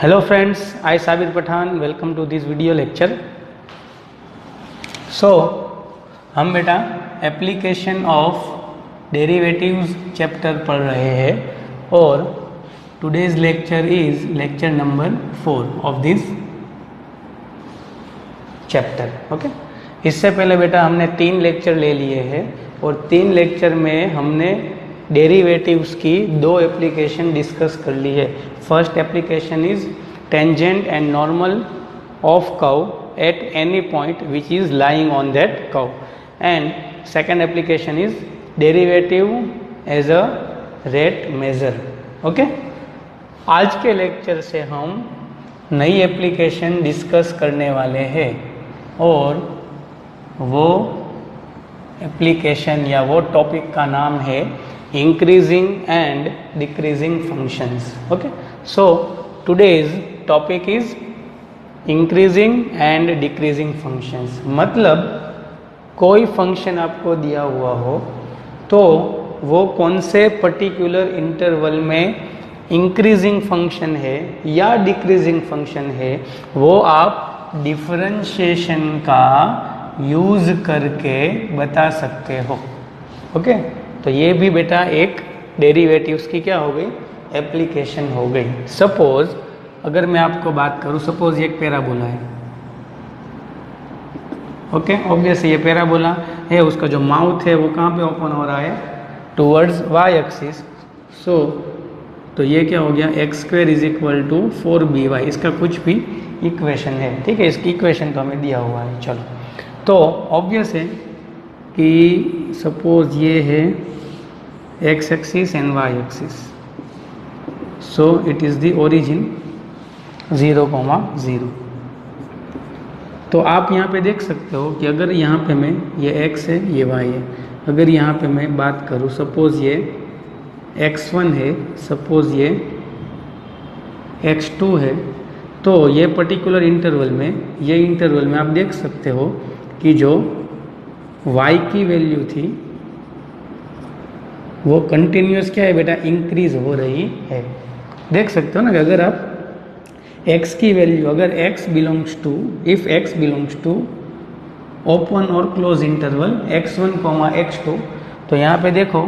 Hello friends, I Sabir Pathan, welcome to this video lecture. So, हम बेटा application of derivatives chapter पढ़ रहे हैं और today's lecture is lecture number 4 of this chapter. Okay, इससे पहले बेटा हमने 3 लेक्चर ले लिए हैं और 3 लेक्चर में हमने डेरिवेटिव्स की 2 एप्लीकेशन डिस्कस कर ली है. First application is tangent and normal of curve at any point which is lying on that curve, and second application is derivative as a rate measure. Okay, आज के lecture से हम नई application discuss करने वाले हैं और वो एप्लीकेशन या वो टॉपिक का नाम है increasing and decreasing functions. Okay, so today's topic is increasing and decreasing functions. मतलब कोई फंक्शन आपको दिया हुआ हो तो वो कौन से पर्टिकुलर इंटरवल में इंक्रीजिंग फंक्शन है या डिक्रीजिंग फंक्शन है वो आप डिफरेंशिएशन का यूज करके बता सकते हो. ओके, तो ये भी बेटा एक डेरिवेटिव्स की क्या हो गई, एप्लीकेशन हो गई. सपोज अगर मैं आपको बात करूं, सपोज ये एक पैराबोला है. ओके, ऑब्वियसली ये पैराबोला है, उसका जो माउथ है वो कहाँ पे ओपन हो रहा है, टूवर्ड्स वाई एक्सिस. सो तो ये क्या हो गया, x² is equal to 4by. इसका कुछ भी इक्वेशन है, ठीक है, इसकी इक्वेशन तो हमें दिया हुआ है. चलो, तो ऑब्वियस है कि सपोज ये है x axis and y axis. So it is the origin 0,0. तो आप यहाँ पे देख सकते हो कि अगर यहाँ पे मैं ये x है ये y है, अगर यहाँ पे मैं बात करूँ सपोज ये x1 है, सपोज ये x2 है, तो ये पर्टिकुलर इंटरवल में, ये इंटरवल में आप देख सकते हो कि जो y की वैल्यू थी वो कंटिन्यूस क्या है बेटा, इंक्रीज हो रही है. देख सकते हो ना कि अगर आप x की वैल्यू, अगर x belongs to, if x belongs to open और क्लोज इंटरवल x1, x2, तो यहाँ पे देखो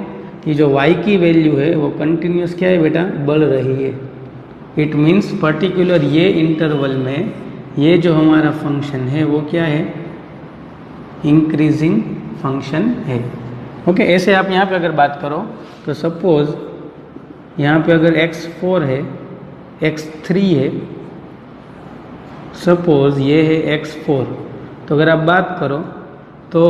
कि जो y की वैल्यू है वो कंटिन्यूस क्या है बेटा, बढ़ रही है. इट मीन्स पर्टिकुलर ये इंटरवल में ये जो हमारा फंक्शन है वो क्या है, इंक्रीजिंग फंक्शन है. ओके, ऐसे आप यहाँ पे अगर बात करो तो सपोज यहाँ पे अगर x4 है, x3 है, सपोज ये है x4, तो अगर आप बात करो तो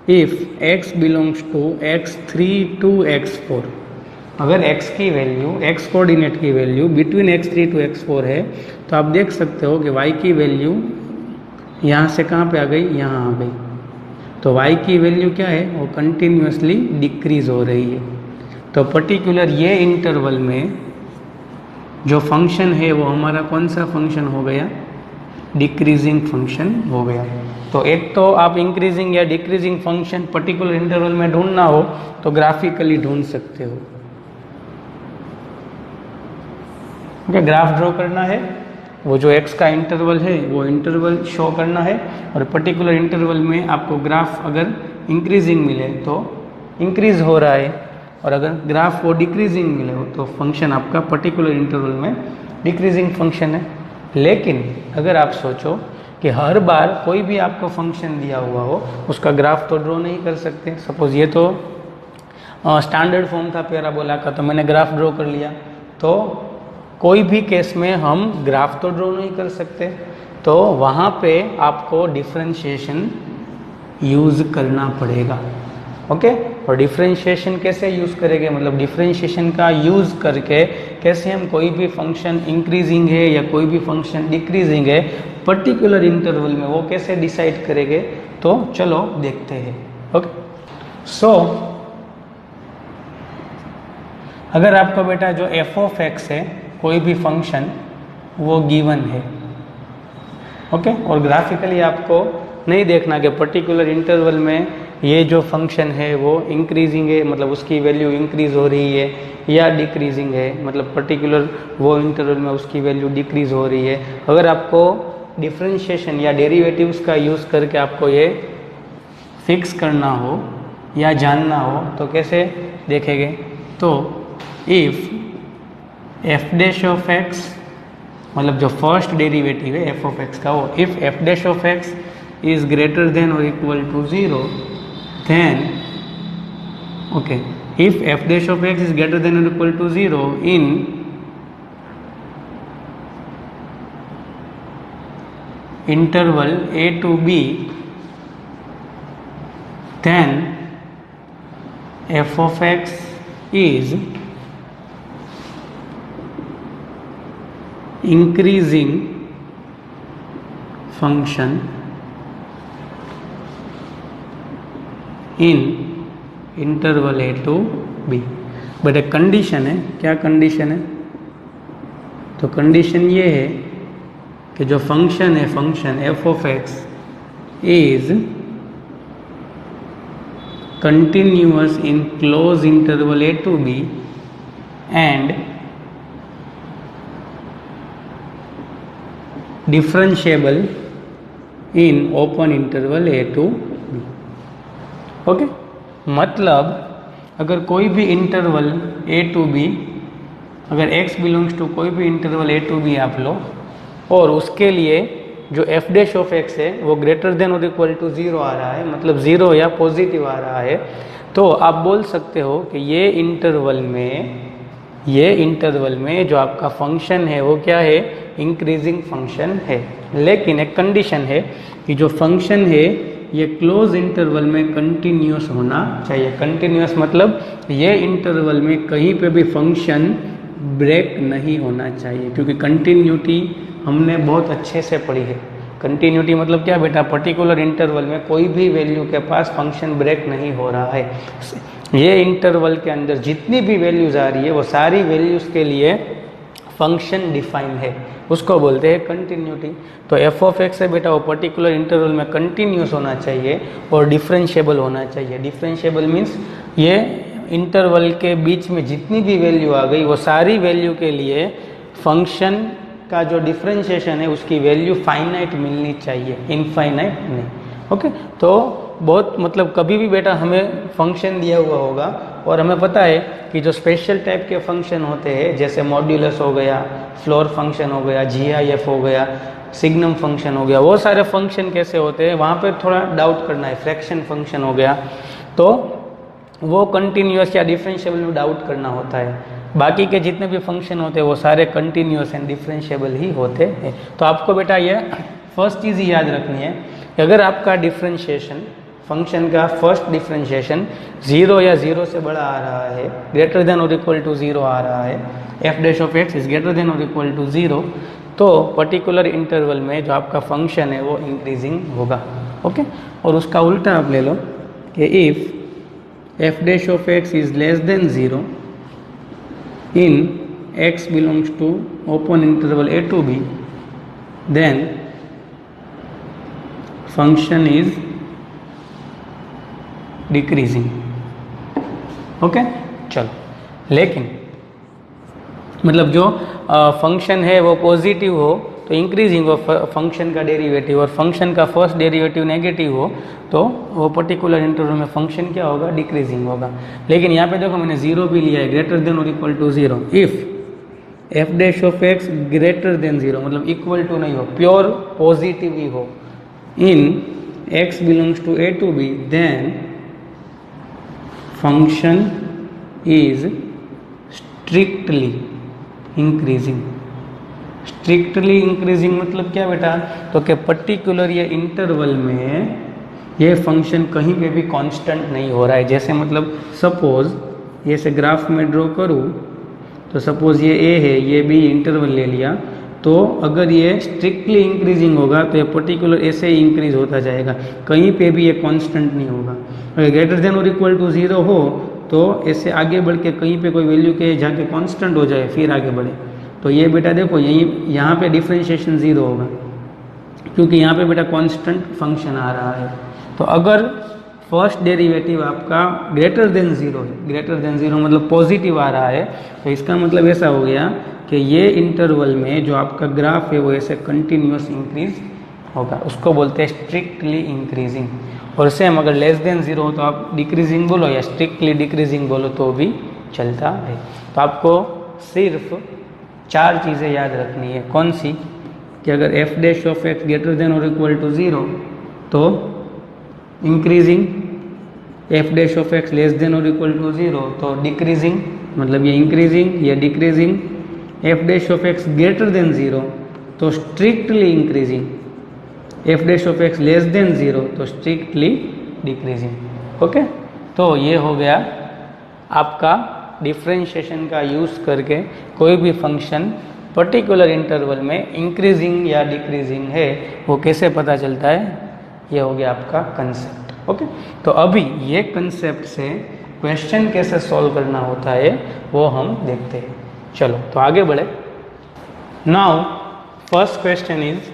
if x belongs to x3 to x4, अगर x की वैल्यू, x कोऑर्डिनेट की value between x3 to x4 है, तो आप देख सकते हो कि y की वैल्यू यहाँ से कहाँ पे आ गई, यहाँ आ गई. तो y की वैल्यू क्या है, वो कंटिन्यूसली डिक्रीज हो रही है. तो पर्टिकुलर ये इंटरवल में जो फंक्शन है वो हमारा कौन सा फंक्शन हो गया, डिक्रीजिंग फंक्शन हो गया. तो एक तो आप इंक्रीजिंग या डिक्रीजिंग फंक्शन पर्टिकुलर इंटरवल में ढूंढना हो तो ग्राफिकली ढूंढ सकते हो. ओके, ग्राफ ड्रॉ करना है, वो जो x का इंटरवल है वो इंटरवल शो करना है और पर्टिकुलर इंटरवल में आपको ग्राफ अगर इंक्रीजिंग मिले तो इंक्रीज हो रहा है, और अगर ग्राफ वो डिक्रीजिंग मिले हो तो फंक्शन आपका पर्टिकुलर इंटरवल में डिक्रीजिंग फंक्शन है. लेकिन अगर आप सोचो कि हर बार कोई भी आपको फंक्शन दिया हुआ हो उसका ग्राफ तो ड्रॉ नहीं कर सकते. सपोज ये तो स्टैंडर्ड फॉर्म था पैराबोला का, तो मैंने ग्राफ ड्रॉ कर लिया, तो कोई भी केस में हम ग्राफ तो ड्रॉ नहीं कर सकते. तो वहाँ पे आपको डिफरेंशिएशन यूज़ करना पड़ेगा. ओके, और डिफरेंशिएशन कैसे यूज़ करेंगे, मतलब डिफरेंशिएशन का यूज़ करके कैसे हम कोई भी फंक्शन इंक्रीजिंग है या कोई भी फंक्शन डिक्रीजिंग है पर्टिकुलर इंटरवल में वो कैसे डिसाइड करेंगे, तो चलो देखते हैं. ओके, सो अगर आपको बेटा जो f ऑफ x है, कोई भी फंक्शन वो गिवन है, ओके, और ग्राफिकली आपको नहीं देखना कि पर्टिकुलर इंटरवल में ये जो फंक्शन है वो इंक्रीजिंग है, मतलब उसकी वैल्यू इंक्रीज हो रही है, या डिक्रीजिंग है, मतलब पर्टिकुलर वो इंटरवल में उसकी वैल्यू डिक्रीज हो रही है। अगर आपको डिफरेंशिएशन या डेरिवेटिव्स का यूज़ करके आपको ये फिक्स करना हो या जानना हो तो कैसे देखेंगे? तो if f dash of x, मतलब जो फर्स्ट डेरिवेटिव है एफ ऑफ एक्स का, वो if f dash of x is greater than और equal to 0, then okay, if f dash of x is greater than और equal to 0 in interval a to b, then f of x is increasing function in interval a to b। But एक condition है। क्या condition है? तो condition ये है कि जो फंक्शन है, function f of x is continuous in close interval a to b and differentiable in open interval a to b। Okay, मतलब अगर कोई भी इंटरवल a to b, अगर x बिलोंग्स टू कोई भी इंटरवल a to b आप लो और उसके लिए जो एफ डैश ऑफ एक्स है वो ग्रेटर देन और इक्वल टू 0 आ रहा है, मतलब 0 या पॉजिटिव आ रहा है, तो आप बोल सकते हो कि ये इंटरवल में जो आपका फंक्शन है वो क्या है? इंक्रीजिंग फंक्शन है। लेकिन एक कंडीशन है कि जो फंक्शन है ये क्लोज इंटरवल में कंटिन्यूस होना चाहिए। कंटिन्यूस मतलब ये इंटरवल में कहीं पे भी फंक्शन ब्रेक नहीं होना चाहिए, क्योंकि कंटिन्यूटी हमने बहुत अच्छे से पढ़ी है। कंटिन्यूटी मतलब क्या बेटा? पर्टिकुलर इंटरवल में कोई भी वैल्यू के पास फंक्शन ब्रेक नहीं हो रहा है। ये इंटरवल के अंदर जितनी भी वैल्यूज आ रही है वो सारी वैल्यूज के लिए फंक्शन डिफाइन है, उसको बोलते हैं कंटिन्यूटी। तो एफ ऑफ एक्स है बेटा वो पर्टिकुलर इंटरवल में कंटिन्यूस होना चाहिए और डिफरेंशिएबल होना चाहिए। डिफरेंशिएबल मीन्स ये इंटरवल के बीच में जितनी भी वैल्यू आ गई वो सारी वैल्यू के लिए फंक्शन का जो डिफरेंशिएशन है उसकी वैल्यू फाइनाइट मिलनी चाहिए, इनफाइनाइट नहीं। ओके, तो बहुत मतलब कभी भी बेटा हमें फंक्शन दिया हुआ होगा और हमें पता है कि जो स्पेशल टाइप के फंक्शन होते हैं जैसे मॉड्यूलस हो गया, फ्लोर फंक्शन हो गया, GIF हो गया, सिग्नम फंक्शन हो गया, वो सारे फंक्शन कैसे होते हैं वहाँ पे थोड़ा डाउट करना है। फ्रैक्शन फंक्शन हो गया तो वो कंटिन्यूस या डिफरेंशिएबल में डाउट करना होता है। बाकी के जितने भी फंक्शन होते हैं वो सारे कंटिन्यूस एंड डिफरेंशिएबल ही होते हैं। तो आपको बेटा ये फर्स्ट चीज़ ही याद रखनी है कि अगर आपका डिफरेंशिएशन फंक्शन का फर्स्ट डिफरेंशिएशन 0 या 0 से बड़ा आ रहा है, ग्रेटर देन और इक्वल टू 0 आ रहा है, f dash of x is greater than और इक्वल टू 0, तो पर्टिकुलर इंटरवल में जो आपका फंक्शन है वो इंक्रीजिंग होगा। ओके, और उसका उल्टा आप ले लो कि if f dash of x is less than 0 in x belongs to open interval a to b, then function is decreasing। Okay, चलो, लेकिन मतलब जो फंक्शन है वो पॉजिटिव हो तो इंक्रीजिंग हो फंक्शन का डेरिवेटिव, और फंक्शन का फर्स्ट डेरिवेटिव नेगेटिव हो तो वो पर्टिकुलर इंटरवल में फंक्शन क्या होगा? डिक्रीजिंग होगा। लेकिन यहाँ पे देखो मैंने 0 भी लिया है, ग्रेटर देन और equal to 0। If f dash of x greater than 0 मतलब इक्वल टू नहीं हो, प्योर पॉजिटिव ही हो, in x belongs to a to b, then function is strictly increasing. Strictly increasing मतलब क्या बेटा? तो कि पर्टिकुलर ये इंटरवल में ये फंक्शन कहीं पे भी कांस्टेंट नहीं हो रहा है। जैसे मतलब सपोज ये से ग्राफ में ड्रॉ करूँ तो सपोज ये ए है, ये बी इंटरवल ले लिया, तो अगर ये स्ट्रिक्टली इंक्रीजिंग होगा तो ये पर्टिकुलर ऐसे ही इंक्रीज होता जाएगा, कहीं पे भी ये कांस्टेंट नहीं होगा। अगर ग्रेटर देन और इक्वल टू 0 हो तो ऐसे आगे बढ़ के कहीं पे कोई वैल्यू के जाके कांस्टेंट हो जाए फिर आगे बढ़े। तो ये बेटा देखो यहाँ पे डिफरेंशिएशन 0 होगा क्योंकि यहाँ पे बेटा कांस्टेंट फंक्शन आ रहा है। तो अगर फर्स्ट डेरिवेटिव आपका ग्रेटर देन जीरो है, ग्रेटर देन जीरो मतलब पॉजिटिव आ रहा है, तो इसका मतलब ऐसा हो गया कि ये इंटरवल में जो आपका ग्राफ है वो ऐसे कंटिन्यूस इंक्रीज होगा, उसको बोलते हैं स्ट्रिक्टली इंक्रीजिंग। और सेम अगर लेस देन जीरो हो तो आप डिक्रीजिंग बोलो या स्ट्रिक्टली डिक्रीजिंग बोलो तो भी चलता है। तो आपको सिर्फ 4 चीज़ें याद रखनी है। कौन सी? कि अगर f dash of x greater than और इक्वल टू ज़ीरो तो increasing, f dash of x less than और इक्वल टू ज़ीरो तो डिक्रीजिंग, मतलब ये इंक्रीजिंग या decreasing, f dash of x greater than zero तो strictly increasing, f dash of x less than zero तो strictly decreasing. Okay, तो ये हो गया आपका डिफ्रेंशिएशन का यूज़ करके कोई भी फंक्शन पर्टिकुलर इंटरवल में इंक्रीजिंग या डिक्रीजिंग है वो कैसे पता चलता है, ये हो गया आपका कंसेप्ट। ओके, तो अभी ये कंसेप्ट से क्वेश्चन कैसे सॉल्व करना होता है वो हम देखते हैं। चलो तो आगे बढ़े। Now first question is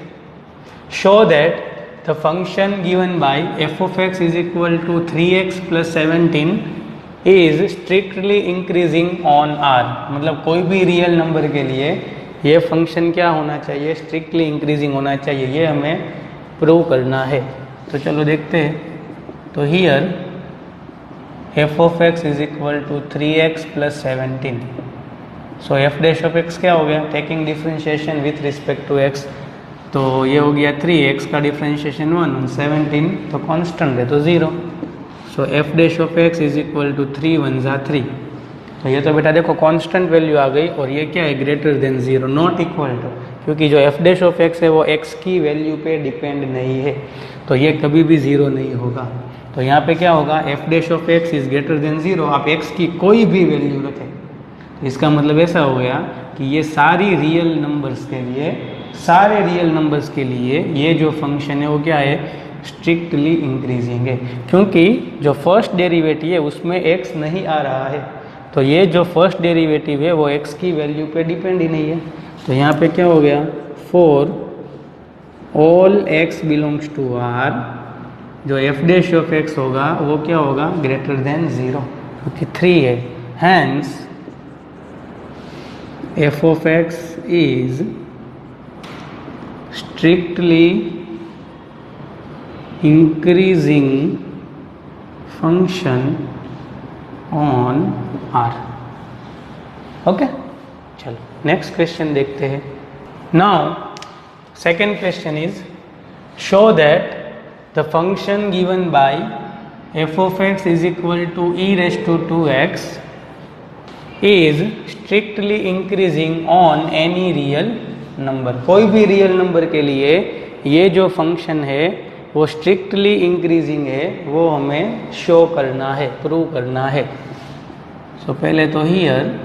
show that the function given by f of x is equal to 3x + 17 is strictly increasing on R. मतलब कोई भी रियल नंबर के लिए ये फंक्शन क्या होना चाहिए, स्ट्रिक्टली इंक्रीजिंग होना चाहिए, ये हमें प्रूव करना है। तो चलो देखते हैं। तो here f of x is equal to 3x + 17, so f dash of x क्या हो गया, taking differentiation with respect to x, तो ये हो गया 3x का डिफ्रेंशिएशन 1, 17 तो कांस्टेंट है तो 0, so f dash of x is equal to 3 × 1 = 3। तो ये तो बेटा देखो कांस्टेंट वैल्यू आ गई और ये क्या है, greater than 0, not equal to, क्योंकि जो एफ डैश ऑफ एक्स है वो x की वैल्यू पे डिपेंड नहीं है तो ये कभी भी 0 नहीं होगा। तो यहाँ पे क्या होगा, F dash of x is greater than 0, आप x की कोई भी वैल्यू रखें तो इसका मतलब ऐसा हो गया कि ये सारी रियल नंबर्स के लिए, सारे रियल नंबर्स के लिए ये जो फंक्शन है वो क्या है, स्ट्रिक्टली इंक्रीजिंग है, क्योंकि जो फर्स्ट डेरिवेटिव है उसमें x नहीं आ रहा है, तो ये जो फर्स्ट डेरिवेटिव है वो x की वैल्यू पे डिपेंड ही नहीं है। तो यहाँ पे क्या हो गया, for all x belongs to r, जो एफ डैश ऑफ एक्स होगा वो क्या होगा, ग्रेटर देन 0, क्योंकि 3 है, hence f of x is strictly increasing function on R. Okay, चलो नेक्स्ट क्वेश्चन देखते हैं। Now second question is show that the function given by f of x is equal to e⁻²x is strictly increasing on any real number. कोई भी real number के लिए ये जो function है वो स्ट्रिक्टली इंक्रीजिंग है, वो हमें शो करना है, प्रूव करना है। सो पहले तो here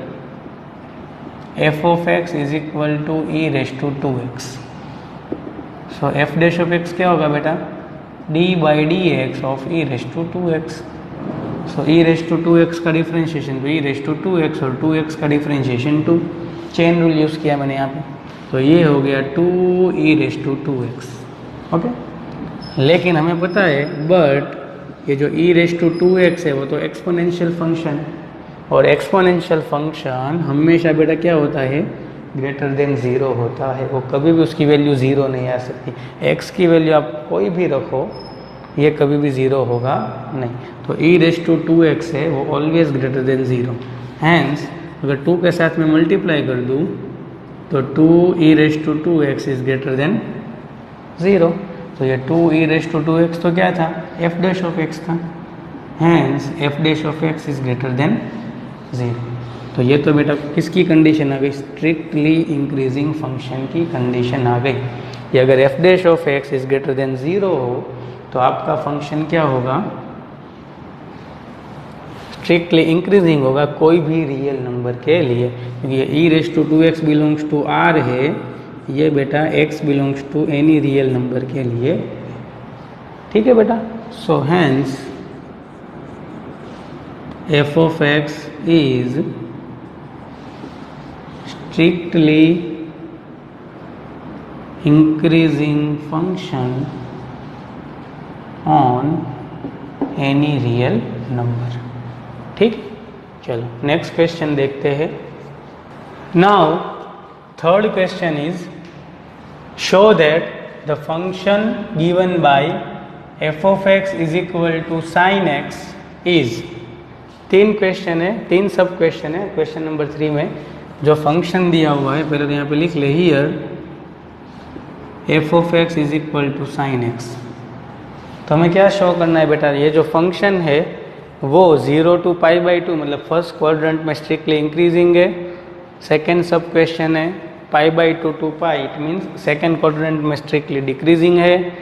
f of x is equal to e⁻²x, so f dash of x क्या होगा बेटा, d/dx of e⁻²x, so e⁻²x का डिफ्रेंशिएशन तो e⁻²x और 2x का डिफ्रेंशिएशन 2, चेन रूल यूज़ किया मैंने यहाँ पे, तो ये हो गया 2e⁻²x। ओके, लेकिन हमें पता है बट ये जो e⁻²x है वो तो एक्सपोनेंशियल फंक्शन है, और एक्सपोनेंशियल फंक्शन हमेशा बेटा क्या होता है, ग्रेटर देन 0 होता है, वो कभी भी उसकी वैल्यू 0 नहीं आ सकती। x की वैल्यू आप कोई भी रखो ये कभी भी 0 होगा नहीं, तो e⁻²x है वो ऑलवेज ग्रेटर देन 0, हैंस अगर 2 के साथ में मल्टीप्लाई कर दूँ तो 2e⁻²x इज ग्रेटर देन 0, तो ये 2e⁻²x तो क्या था, एफ डैश ऑफ एक्स था, hence f dash of x is greater than 0। तो ये तो बेटा किसकी कंडीशन आ गई, स्ट्रिक्टली इंक्रीजिंग फंक्शन की कंडीशन आ गई। कि अगर f dash of x is greater than 0 हो तो आपका फंक्शन क्या होगा, स्ट्रिक्टली इंक्रीजिंग होगा कोई भी रियल नंबर के लिए, क्योंकि ये e⁻²x बिलोंग्स टू r है, ये बेटा x belongs to any real number के लिए, ठीक है बेटा। So hence f of x is strictly increasing function on any real number. ठीक, चलो नेक्स्ट क्वेश्चन देखते हैं। Now third question is show that the function given by f of x is equal to sine x is. तीन क्वेश्चन है, तीन सब question है। क्वेश्चन नंबर 3 में जो फंक्शन दिया हुआ है, पहले तो यहाँ पे लिख ले, here f of x is equal to sine x. तो हमें क्या शो करना है बेटा, ये जो फंक्शन है वो 0 to π/2 मतलब फर्स्ट क्वाड्रेंट में स्ट्रिक्टली इंक्रीजिंग है। सेकेंड सब क्वेश्चन है π/2 to π, it means second quadrant में स्ट्रिक्टली डिक्रीजिंग है।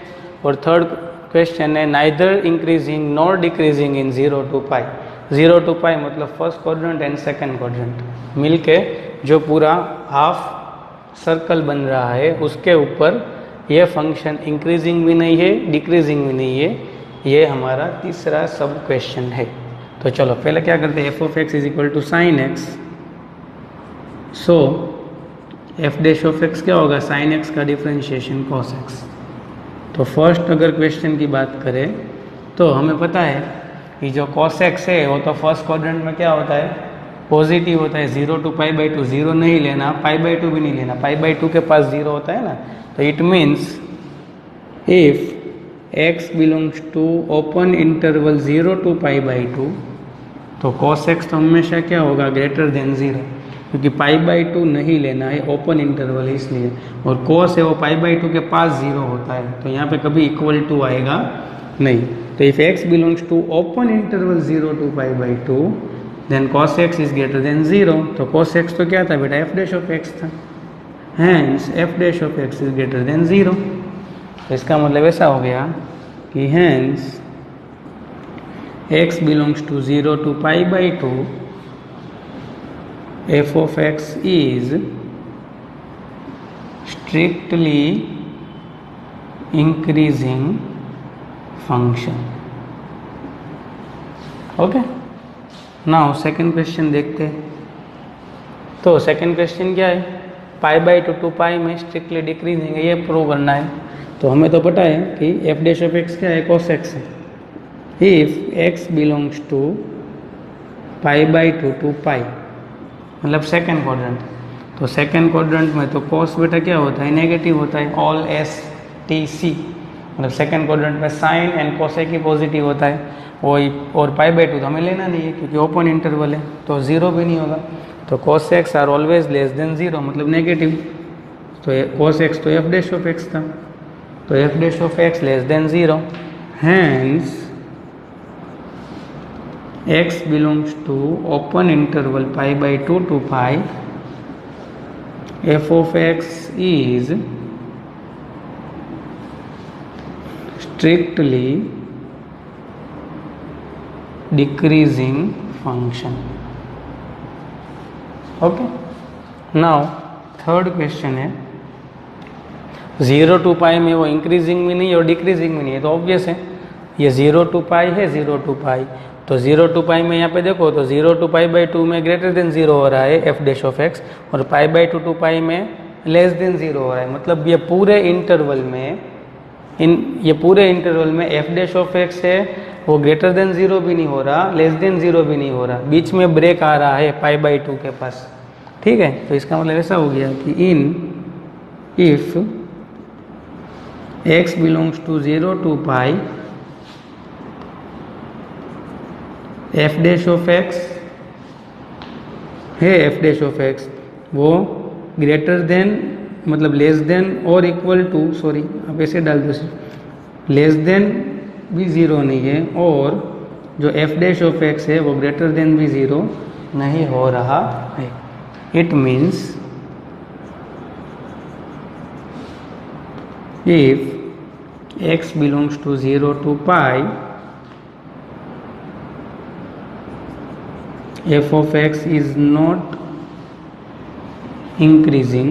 और थर्ड क्वेश्चन है neither increasing nor decreasing in 0 to π। 0 to π मतलब first quadrant and second quadrant मिलके जो पूरा हाफ सर्कल बन रहा है उसके ऊपर ये फंक्शन इंक्रीजिंग भी नहीं है, डिक्रीजिंग भी नहीं है। ये हमारा तीसरा सब क्वेश्चन है। तो चलो पहले क्या करते हैं, f of x is equal to sine x. So f dash of x क्या होगा, साइन एक्स का डिफ्रेंशिएशन कॉस एक्स। तो फर्स्ट अगर क्वेश्चन की बात करें तो हमें पता है कि जो कॉस एक्स है वो तो फर्स्ट क्वाड्रेंट में क्या होता है, पॉजिटिव होता है। 0 to π/2, 0 नहीं लेना, π/2 भी नहीं लेना, π/2 के पास 0 होता है ना। तो it means if x belongs to open interval 0 to π/2 तो cos x तो हमेशा क्या होगा, ग्रेटर देन 0, क्योंकि π/2 नहीं लेना है, ओपन इंटरवल है इसलिए। और cos है वो π/2 के पास 0 होता है, तो यहाँ पे कभी इक्वल टू आएगा नहीं। तो if x belongs to open interval 0 to π/2 then cos x is greater than 0। तो cos x तो क्या था बेटा, f डैश ऑफ x था, hence f dash of x is greater than 0। तो इसका मतलब ऐसा हो गया कि hence x belongs to 0 to π/2 f of x is strictly increasing function। Okay, now second question देखते हैं। तो सेकेंड क्वेश्चन क्या है, π/2 to π में स्ट्रिक्टली डिक्रीजिंग है, ये प्रूव करना है। तो हमें तो पता है कि एफ डैश ऑफ एक्स क्या है, cos x है। If x belongs to π/2 to π मतलब सेकेंड क्वाड्रेंट, तो सेकेंड क्वाड्रेंट में तो cos बेटा क्या होता है, नेगेटिव होता है, ऑल s t c मतलब सेकेंड क्वाड्रेंट में साइन एंड कोसेक ही पॉजिटिव होता है। और π/2 तो हमें लेना नहीं है क्योंकि ओपन इंटरवल है, तो 0 भी नहीं होगा। तो cos x are always less than 0 मतलब नेगेटिव। तो cos x तो एफ डैश ऑफ x था, तो f dash of x less than 0, hence x belongs to open interval π/2 to π, f of x is strictly decreasing function। Okay, now third question है 0 to π में वो increasing भी नहीं है और डिक्रीजिंग भी नहीं है, तो ऑब्वियस है ये 0 to π है, 0 to π। तो 0 to π में यहाँ पे देखो तो 0 to π/2 में ग्रेटर देन 0 हो रहा है एफ डैश ऑफ एक्स, और π/2 to π में लेस देन 0 हो रहा है। मतलब ये पूरे इंटरवल में एफ डैश ऑफ एक्स है वो ग्रेटर देन 0 भी नहीं हो रहा, लेस देन 0 भी नहीं हो रहा, बीच में ब्रेक आ रहा है π/2 के पास। ठीक है, तो इसका मतलब ऐसा हो गया कि if x belongs to 0 to π f dash of x है, एफ डैश ऑफ एक्स वो ग्रेटर देन मतलब लेस देन और इक्वल टू, सॉरी आप ऐसे डाल दो, लेस देन भी 0 नहीं है, और जो एफ डैश ऑफ एक्स है वो ग्रेटर देन भी 0 नहीं हो रहा है। It means if x belongs to 0 to π f of x is not increasing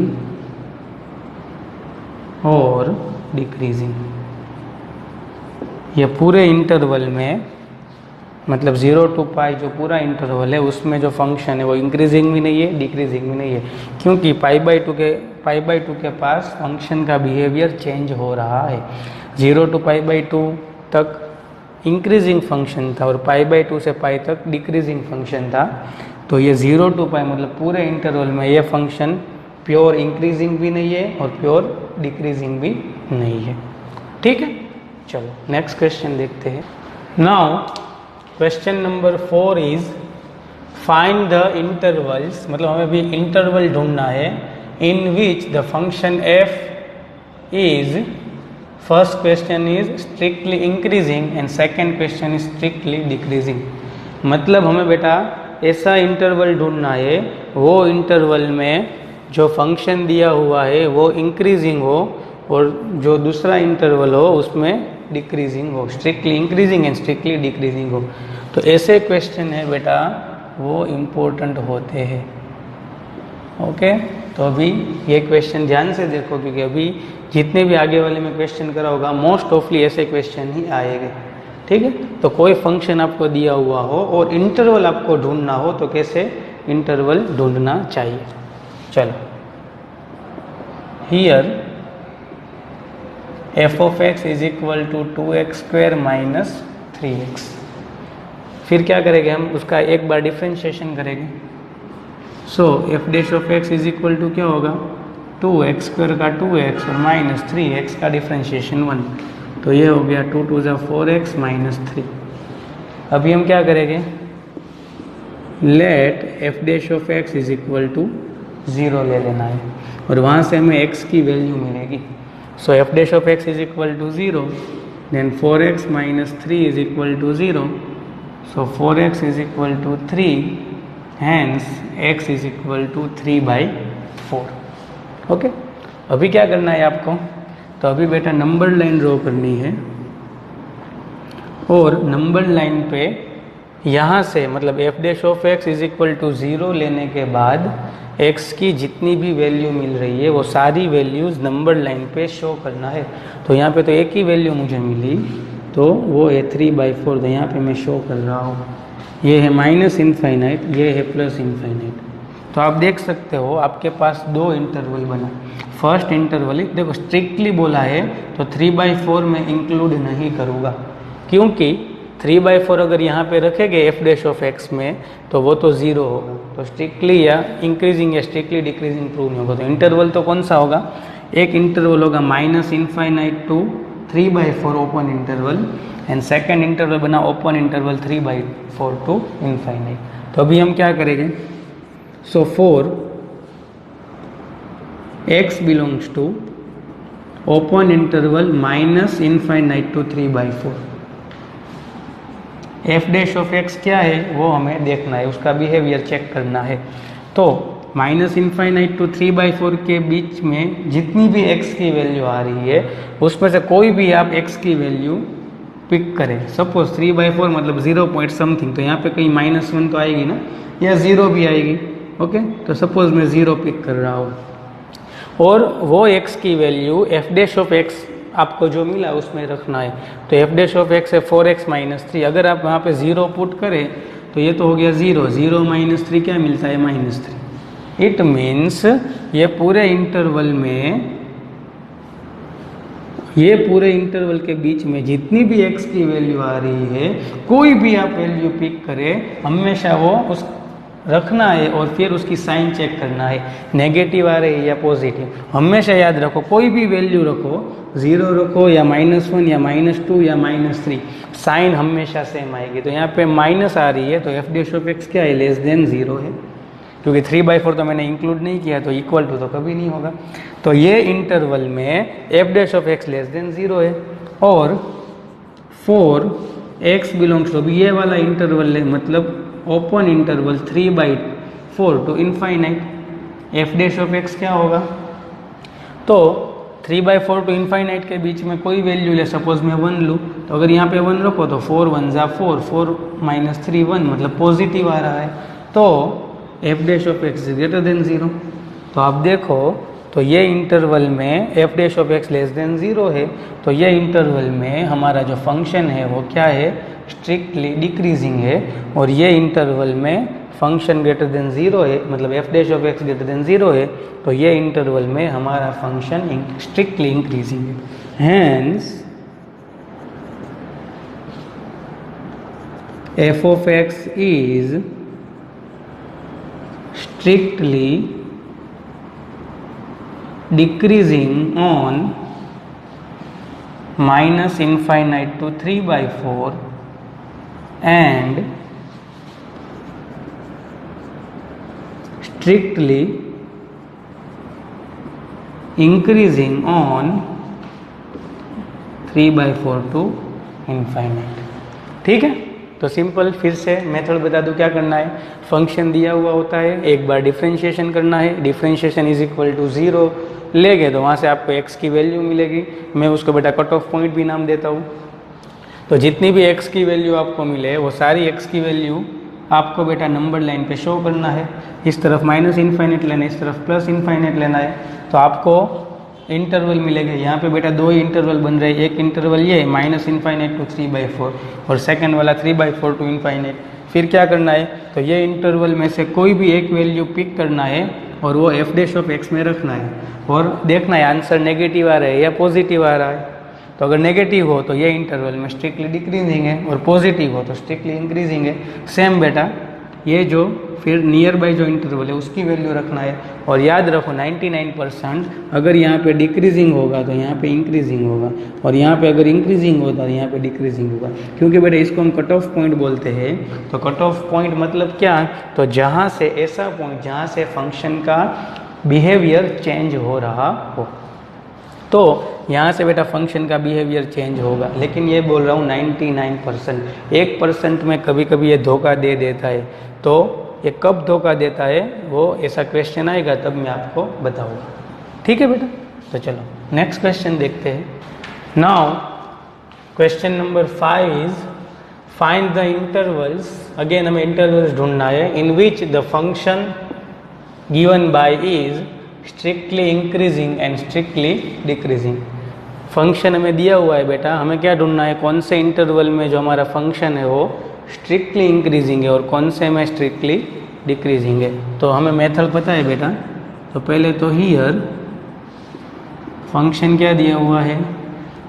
और डिक्रीजिंग। ये पूरे इंटरवल में मतलब 0 to π जो पूरा इंटरवल है उसमें जो फंक्शन है वो इंक्रीजिंग भी नहीं है, डिक्रीजिंग भी नहीं है, क्योंकि π/2 के पास फंक्शन का बिहेवियर चेंज हो रहा है। 0 to π/2 तक इंक्रीजिंग फंक्शन था और π/2 से π तक डिक्रीजिंग फंक्शन था। तो ये 0 to π मतलब पूरे इंटरवल में ये फंक्शन प्योर इंक्रीजिंग भी नहीं है और प्योर डिक्रीजिंग भी नहीं है। ठीक है, चलो नेक्स्ट क्वेश्चन देखते हैं। Now question number 4 is find the intervals, मतलब हमें भी इंटरवल ढूंढना है in which the function f is, first question is strictly increasing and second question is strictly decreasing. मतलब हमें बेटा ऐसा इंटरवल ढूंढना है वो इंटरवल में जो फंक्शन दिया हुआ है वो इंक्रीजिंग हो और जो दूसरा इंटरवल हो उसमें डिक्रीजिंग हो, strictly increasing and strictly decreasing हो। तो ऐसे क्वेश्चन है बेटा वो इम्पोर्टेंट होते हैं। ओके, तो अभी ये क्वेश्चन ध्यान से देखो क्योंकि अभी जितने भी आगे वाले में क्वेश्चन करा होगा मोस्ट ऑफली ऐसे क्वेश्चन ही आएंगे। ठीक है, तो कोई फंक्शन आपको दिया हुआ हो और इंटरवल आपको ढूंढना हो तो कैसे इंटरवल ढूंढना चाहिए। चलो, here f of x is equal to 2x square minus 3x। फिर क्या करेंगे हम, उसका एक बार डिफ्रेंशिएशन करेंगे। So f dash of x is equal to क्या होगा, 2x स्क्वायर का 2x और माइनस 3x का डिफ्रेंशिएशन 1। तो ये हो गया 2 2 = 4x माइनस 3। अभी हम क्या करेंगे, let f dash of x is equal to 0 ले लेना है और वहाँ से हमें x की वैल्यू मिलेगी। So f dash of x is equal to 0, then 4x minus 3 is equal to 0। So 4x is equal to 3, hence x is equal to 3/4। Okay, अभी क्या करना है आपको, तो अभी बेटा नंबर लाइन ड्रॉ करनी है और नंबर लाइन पे यहाँ से मतलब f dash of x is equal to 0 लेने के बाद x की जितनी भी वैल्यू मिल रही है वो सारी वैल्यूज़ नंबर लाइन पे शो करना है। तो यहाँ पे तो एक ही वैल्यू मुझे मिली तो वो है 3/4। तो यहाँ पे मैं शो कर रहा हूँ, ये है माइनस इनफाइनाइट, ये है प्लस इनफाइनाइट। तो आप देख सकते हो आपके पास दो इंटरवल बना। फर्स्ट इंटरवल देखो स्ट्रिक्टली बोला है तो 3/4 में इंक्लूड नहीं करूँगा क्योंकि 3/4 अगर यहाँ पे रखेंगे एफ डैश ऑफ x में तो वो तो 0 होगा। तो स्ट्रिक्टली या इंक्रीजिंग या स्ट्रिक्टली डिक्रीजिंग प्रूव नहीं होगा। तो इंटरवल तो कौन सा होगा, एक इंटरवल होगा minus infinite to 3/4 open interval and second interval बना ओपन इंटरवल 3/4 टू इनफाइनाइट। तो अभी हम क्या करेंगे, so for x belongs to open interval minus infinite to 3/4, f dash of x क्या है वो हमें देखना है, उसका बिहेवियर चेक करना है। तो माइनस इनफाइनाइट टू 3/4 के बीच में जितनी भी x की वैल्यू आ रही है उसमें से कोई भी आप x की वैल्यू पिक करें। सपोज 3/4 मतलब 0 पॉइंट समथिंग, तो यहाँ पे कहीं -1 तो आएगी ना या 0 भी आएगी। ओके, तो सपोज मैं 0 पिक कर रहा हूँ और वो x की value F dash of x आपको जो मिला उसमें रखना है। तो एफ डैश ऑफ x है 4x माइनस 3। अगर आप वहाँ पे 0 पुट करें तो ये तो हो गया 0, 0 माइनस 3 क्या मिलता है, -3। इट मीन्स ये पूरे इंटरवल के बीच में जितनी भी x की वैल्यू आ रही है कोई भी आप वैल्यू पिक करें हमेशा वो उस रखना है और फिर उसकी साइन चेक करना है, नेगेटिव आ रही है या पॉजिटिव। हमेशा याद रखो कोई भी वैल्यू रखो, 0 रखो या -1 या -2 या -3, साइन हमेशा सेम आएगी। तो यहाँ पे माइनस आ रही है तो एफ डैश ऑफ x क्या है, लेस देन 0 है क्योंकि 3/4 तो मैंने इंक्लूड नहीं किया तो इक्वल टू तो कभी नहीं होगा। तो ये इंटरवल में F dash of x less than 0 है और 4x बिलोंग्स टू ये वाला इंटरवल है मतलब open interval 3/4 to infinite, f dash of x क्या होगा, तो 3/4 टू इनफाइनाइट के बीच में कोई वैल्यू ले, सपोज मैं 1 लूँ तो अगर यहाँ पे 1 रखो तो 4 1 = 4, 4 - 3 1 मतलब पॉजिटिव आ रहा है। तो f dash of x is greater than 0। तो आप देखो तो ये इंटरवल में F dash of x less than 0 है तो ये इंटरवल में हमारा जो फंक्शन है वो क्या है, स्ट्रिक्टली डिक्रीजिंग है और ये इंटरवल में फंक्शन ग्रेटर देन 0 है मतलब f dash of x greater than 0 है तो ये इंटरवल में हमारा फंक्शन स्ट्रिक्टली इंक्रीजिंग है। Hence f of x is strictly decreasing on minus infinite to 3/4 and strictly increasing on 3/4 to infinite। ठीक है, तो सिंपल फिर से मेथड बता दूं क्या करना है। फंक्शन दिया हुआ होता है, एक बार डिफरेंशिएशन करना है, डिफरेंशिएशन इज इक्वल टू 0 ले गए तो वहाँ से आपको x की वैल्यू मिलेगी। मैं उसको बेटा कट ऑफ पॉइंट भी नाम देता हूँ। तो जितनी भी x की वैल्यू आपको मिले वो सारी x की वैल्यू आपको बेटा नंबर लाइन पे शो करना है। इस तरफ माइनस इन्फाइनेट लेना है, इस तरफ प्लस इन्फाइनेट लेना है। तो आपको इंटरवल मिलेगा। यहाँ पे बेटा दो ही इंटरवल बन रहे हैं, एक इंटरवल ये माइनस इन्फाइनेट टू 3/4 और सेकंड वाला 3/4 टू इन्फाइनेट। फिर क्या करना है, तो ये इंटरवल में से कोई भी एक वैल्यू पिक करना है और वो एफ डैश ऑफ एक्स में रखना है और देखना है आंसर नेगेटिव आ रहा है या पॉजिटिव आ रहा है। तो अगर नेगेटिव हो तो ये इंटरवल में स्ट्रिक्टली डिक्रीजिंग है और पॉजिटिव हो तो स्ट्रिक्टली इंक्रीजिंग है। सेम बेटा ये जो फिर नियर बाय जो इंटरवल है उसकी वैल्यू रखना है। और याद रखो 99% अगर यहाँ पे डिक्रीजिंग होगा तो यहाँ पे इंक्रीजिंग होगा और यहाँ पे अगर इंक्रीजिंग होता तो यहाँ पे डिक्रीजिंग होगा। क्योंकि बेटा इसको हम कट ऑफ पॉइंट बोलते हैं। तो कट ऑफ पॉइंट मतलब क्या, तो जहाँ से ऐसा पॉइंट जहाँ से फंक्शन का बिहेवियर चेंज हो रहा हो, तो यहाँ से बेटा फंक्शन का बिहेवियर चेंज होगा। लेकिन ये बोल रहा हूँ 99%, 1% में कभी कभी ये धोखा दे देता है। तो ये कब धोखा देता है वो ऐसा क्वेश्चन आएगा तब मैं आपको बताऊँगा। ठीक है बेटा, तो चलो नेक्स्ट क्वेश्चन देखते हैं। Now question number 5 is find the intervals. Again हमें इंटरवल्स ढूंढना है in which the function given by is strictly increasing and strictly decreasing. Function हमें दिया हुआ है बेटा, हमें क्या ढूंढना है, कौन से इंटरवल में जो हमारा फंक्शन है वो स्ट्रिक्टली इंक्रीजिंग है और कौन से में स्ट्रिक्टली डिक्रीजिंग है। तो हमें मेथड पता है बेटा। तो पहले तो हियर फंक्शन क्या दिया हुआ है,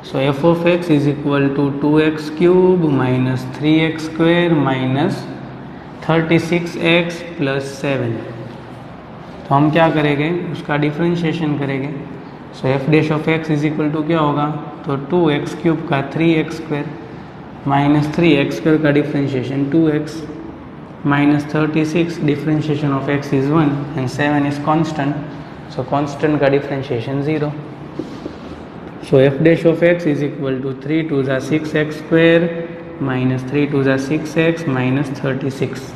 so f of x is equal to 2x³ minus 3x² minus 36x plus 7। तो हम क्या करेंगे, उसका डिफरेंशिएशन करेंगे। So f dash of x is equal to क्या होगा, तो 2x³ का 3x² माइनस 3x² का differentiation 2x minus 36 differentiation of x is 1 and 7 is constant. So constant का differentiation 0। So f dash of x is equal to 3 2 ज़ा 6x² minus 3 2 ज़ा 6x minus 36।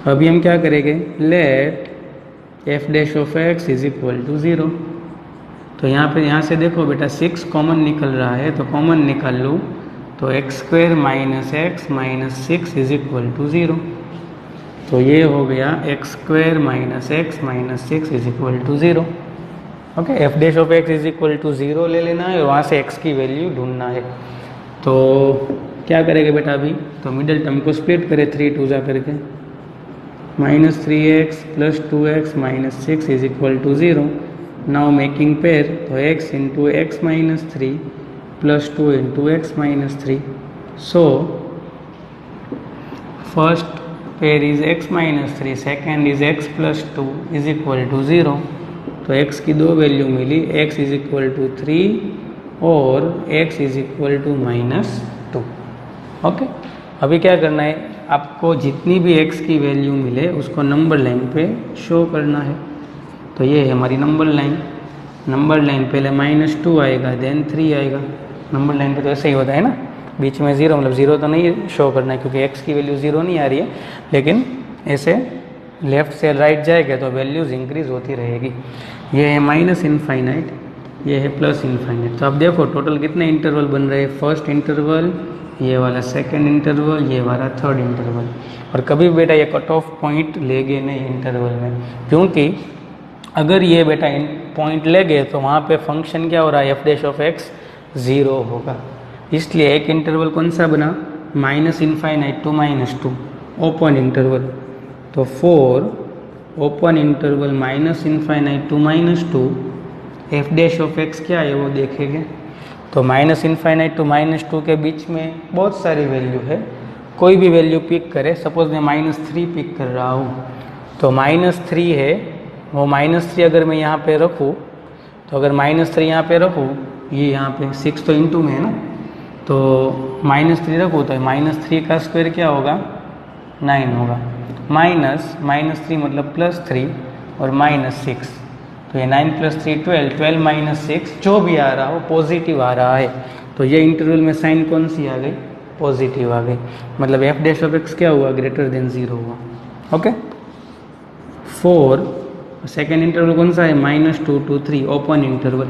अभी हम क्या करेंगे, let f dash of x is equal to 0। तो यहाँ से देखो बेटा 6 कॉमन निकल रहा है, तो कॉमन निकाल लूँ तो x² minus x minus 6 is equal to 0। तो ये हो गया x² minus x minus 6 is equal to 0। Okay, f dash of x is equal to 0 ले लेना है और वहाँ से x की वैल्यू ढूंढना है। तो क्या करेंगे बेटा अभी, तो मिडिल टर्म को स्प्लिट करें 3 2 ज़ा करके, minus 3x plus 2x minus 6 is equal to 0। Now making pair, तो x into x minus 3 plus 2 into x minus 3। So first pair is x minus 3, second is x plus 2 is equal to 0। तो x की दो value मिली, x is equal to 3 और x is equal to minus 2। Okay, अभी क्या करना है, आपको जितनी भी x की वैल्यू मिले उसको नंबर लाइन पे शो करना है। तो ये है हमारी नंबर लाइन। नंबर लाइन पहले -2 आएगा, देन 3 आएगा। नंबर लाइन पे तो ऐसे ही होता है ना, बीच में 0, मतलब 0 तो नहीं शो करना है क्योंकि x की वैल्यू 0 नहीं आ रही है, लेकिन ऐसे लेफ़्ट से राइट जाएगा तो वैल्यूज़ इंक्रीज होती रहेगी। ये है माइनस इनफाइनाइट, ये है प्लस इनफाइनाइट। तो अब देखो टोटल कितने इंटरवल बन रहे हैं, फर्स्ट इंटरवल, ये वाला सेकंड इंटरवल, ये वाला थर्ड इंटरवल। और कभी बेटा ये कट ऑफ पॉइंट ले गए नहीं इंटरवल में, क्योंकि अगर ये बेटा पॉइंट ले गए तो वहाँ पे फंक्शन क्या हो रहा है, एफ डैश ऑफ एक्स 0 होगा। इसलिए एक इंटरवल कौन सा बना, minus infinite to -2 open interval. तो for open interval minus infinite to -2 f dash of x क्या है वो देखेंगे। तो माइनस इनफाइनाइट टू -2 के बीच में बहुत सारी वैल्यू है, कोई भी वैल्यू पिक करे, सपोज मैं -3 पिक कर रहा हूँ, तो -3 है, वो -3 अगर मैं यहाँ पे रखूँ, तो अगर -3 यहाँ पे रखूँ, ये यहाँ पे 6 तो इंटू में है ना, तो -3 रखूँ तो -3 का स्क्वायर क्या होगा, 9 होगा। -3 मतलब +3 और -6, तो ये 9 + 3 12, 12 - 6 जो भी आ रहा हो पॉजिटिव आ रहा है, तो ये इंटरवल में साइन कौन सी आ गई, पॉजिटिव आ गई, मतलब f' क्या हुआ, > 0 हुआ। ओके। 4 सेकेंड इंटरवल कौन सा है, -2 to 3 ओपन इंटरवल,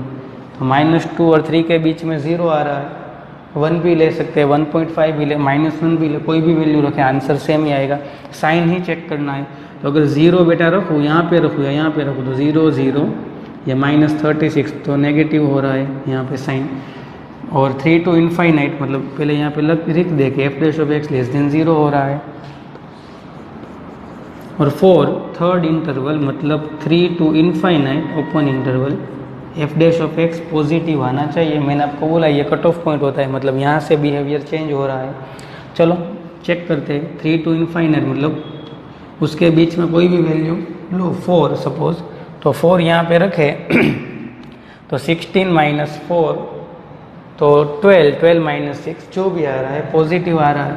तो -2 और 3 के बीच में 0 आ रहा है, 1 भी ले सकते हैं, 1.5 भी ले, -1 भी ले, कोई भी वैल्यू रखें आंसर सेम ही आएगा, साइन ही चेक करना है। तो अगर 0 बेटा रखूँ, यहाँ पे रखूँ या यहाँ पे रखूँ, तो 0 0 या -36 तो नेगेटिव हो रहा है यहाँ पे साइन, और 3 to ∞ मतलब पहले यहाँ पे लिख दे के f' x <0 हो रहा है, और 4 थर्ड इंटरवल मतलब 3 to ∞ open interval, f' positive आना चाहिए। मैंने आपको बोला ये कट ऑफ पॉइंट होता है, मतलब यहाँ से बिहेवियर चेंज हो रहा है। चलो चेक करते हैं, 3 to ∞ मतलब उसके बीच में कोई भी वैल्यू लो, 4 सपोज, तो 4 यहाँ पे रखे तो 16 - 4 तो 12, 12 - 6 जो भी आ रहा है पॉजिटिव आ रहा है।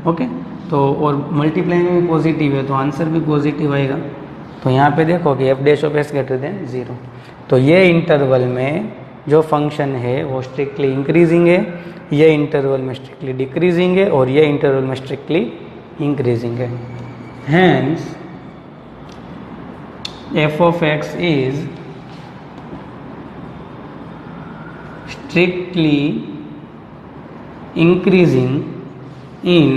ओके, तो और मल्टीप्लाई में भी पॉजिटिव है, तो आंसर भी पॉजिटिव आएगा। तो यहाँ पे देखो कि f' x 0, तो ये इंटरवल में जो फंक्शन है वो स्ट्रिक्टली इंक्रीजिंग है, ये इंटरवल में स्ट्रिक्टली डिक्रीजिंग है, और ये इंटरवल में स्ट्रिक्टली इंक्रीजिंग है। Hence, f(x) is strictly increasing in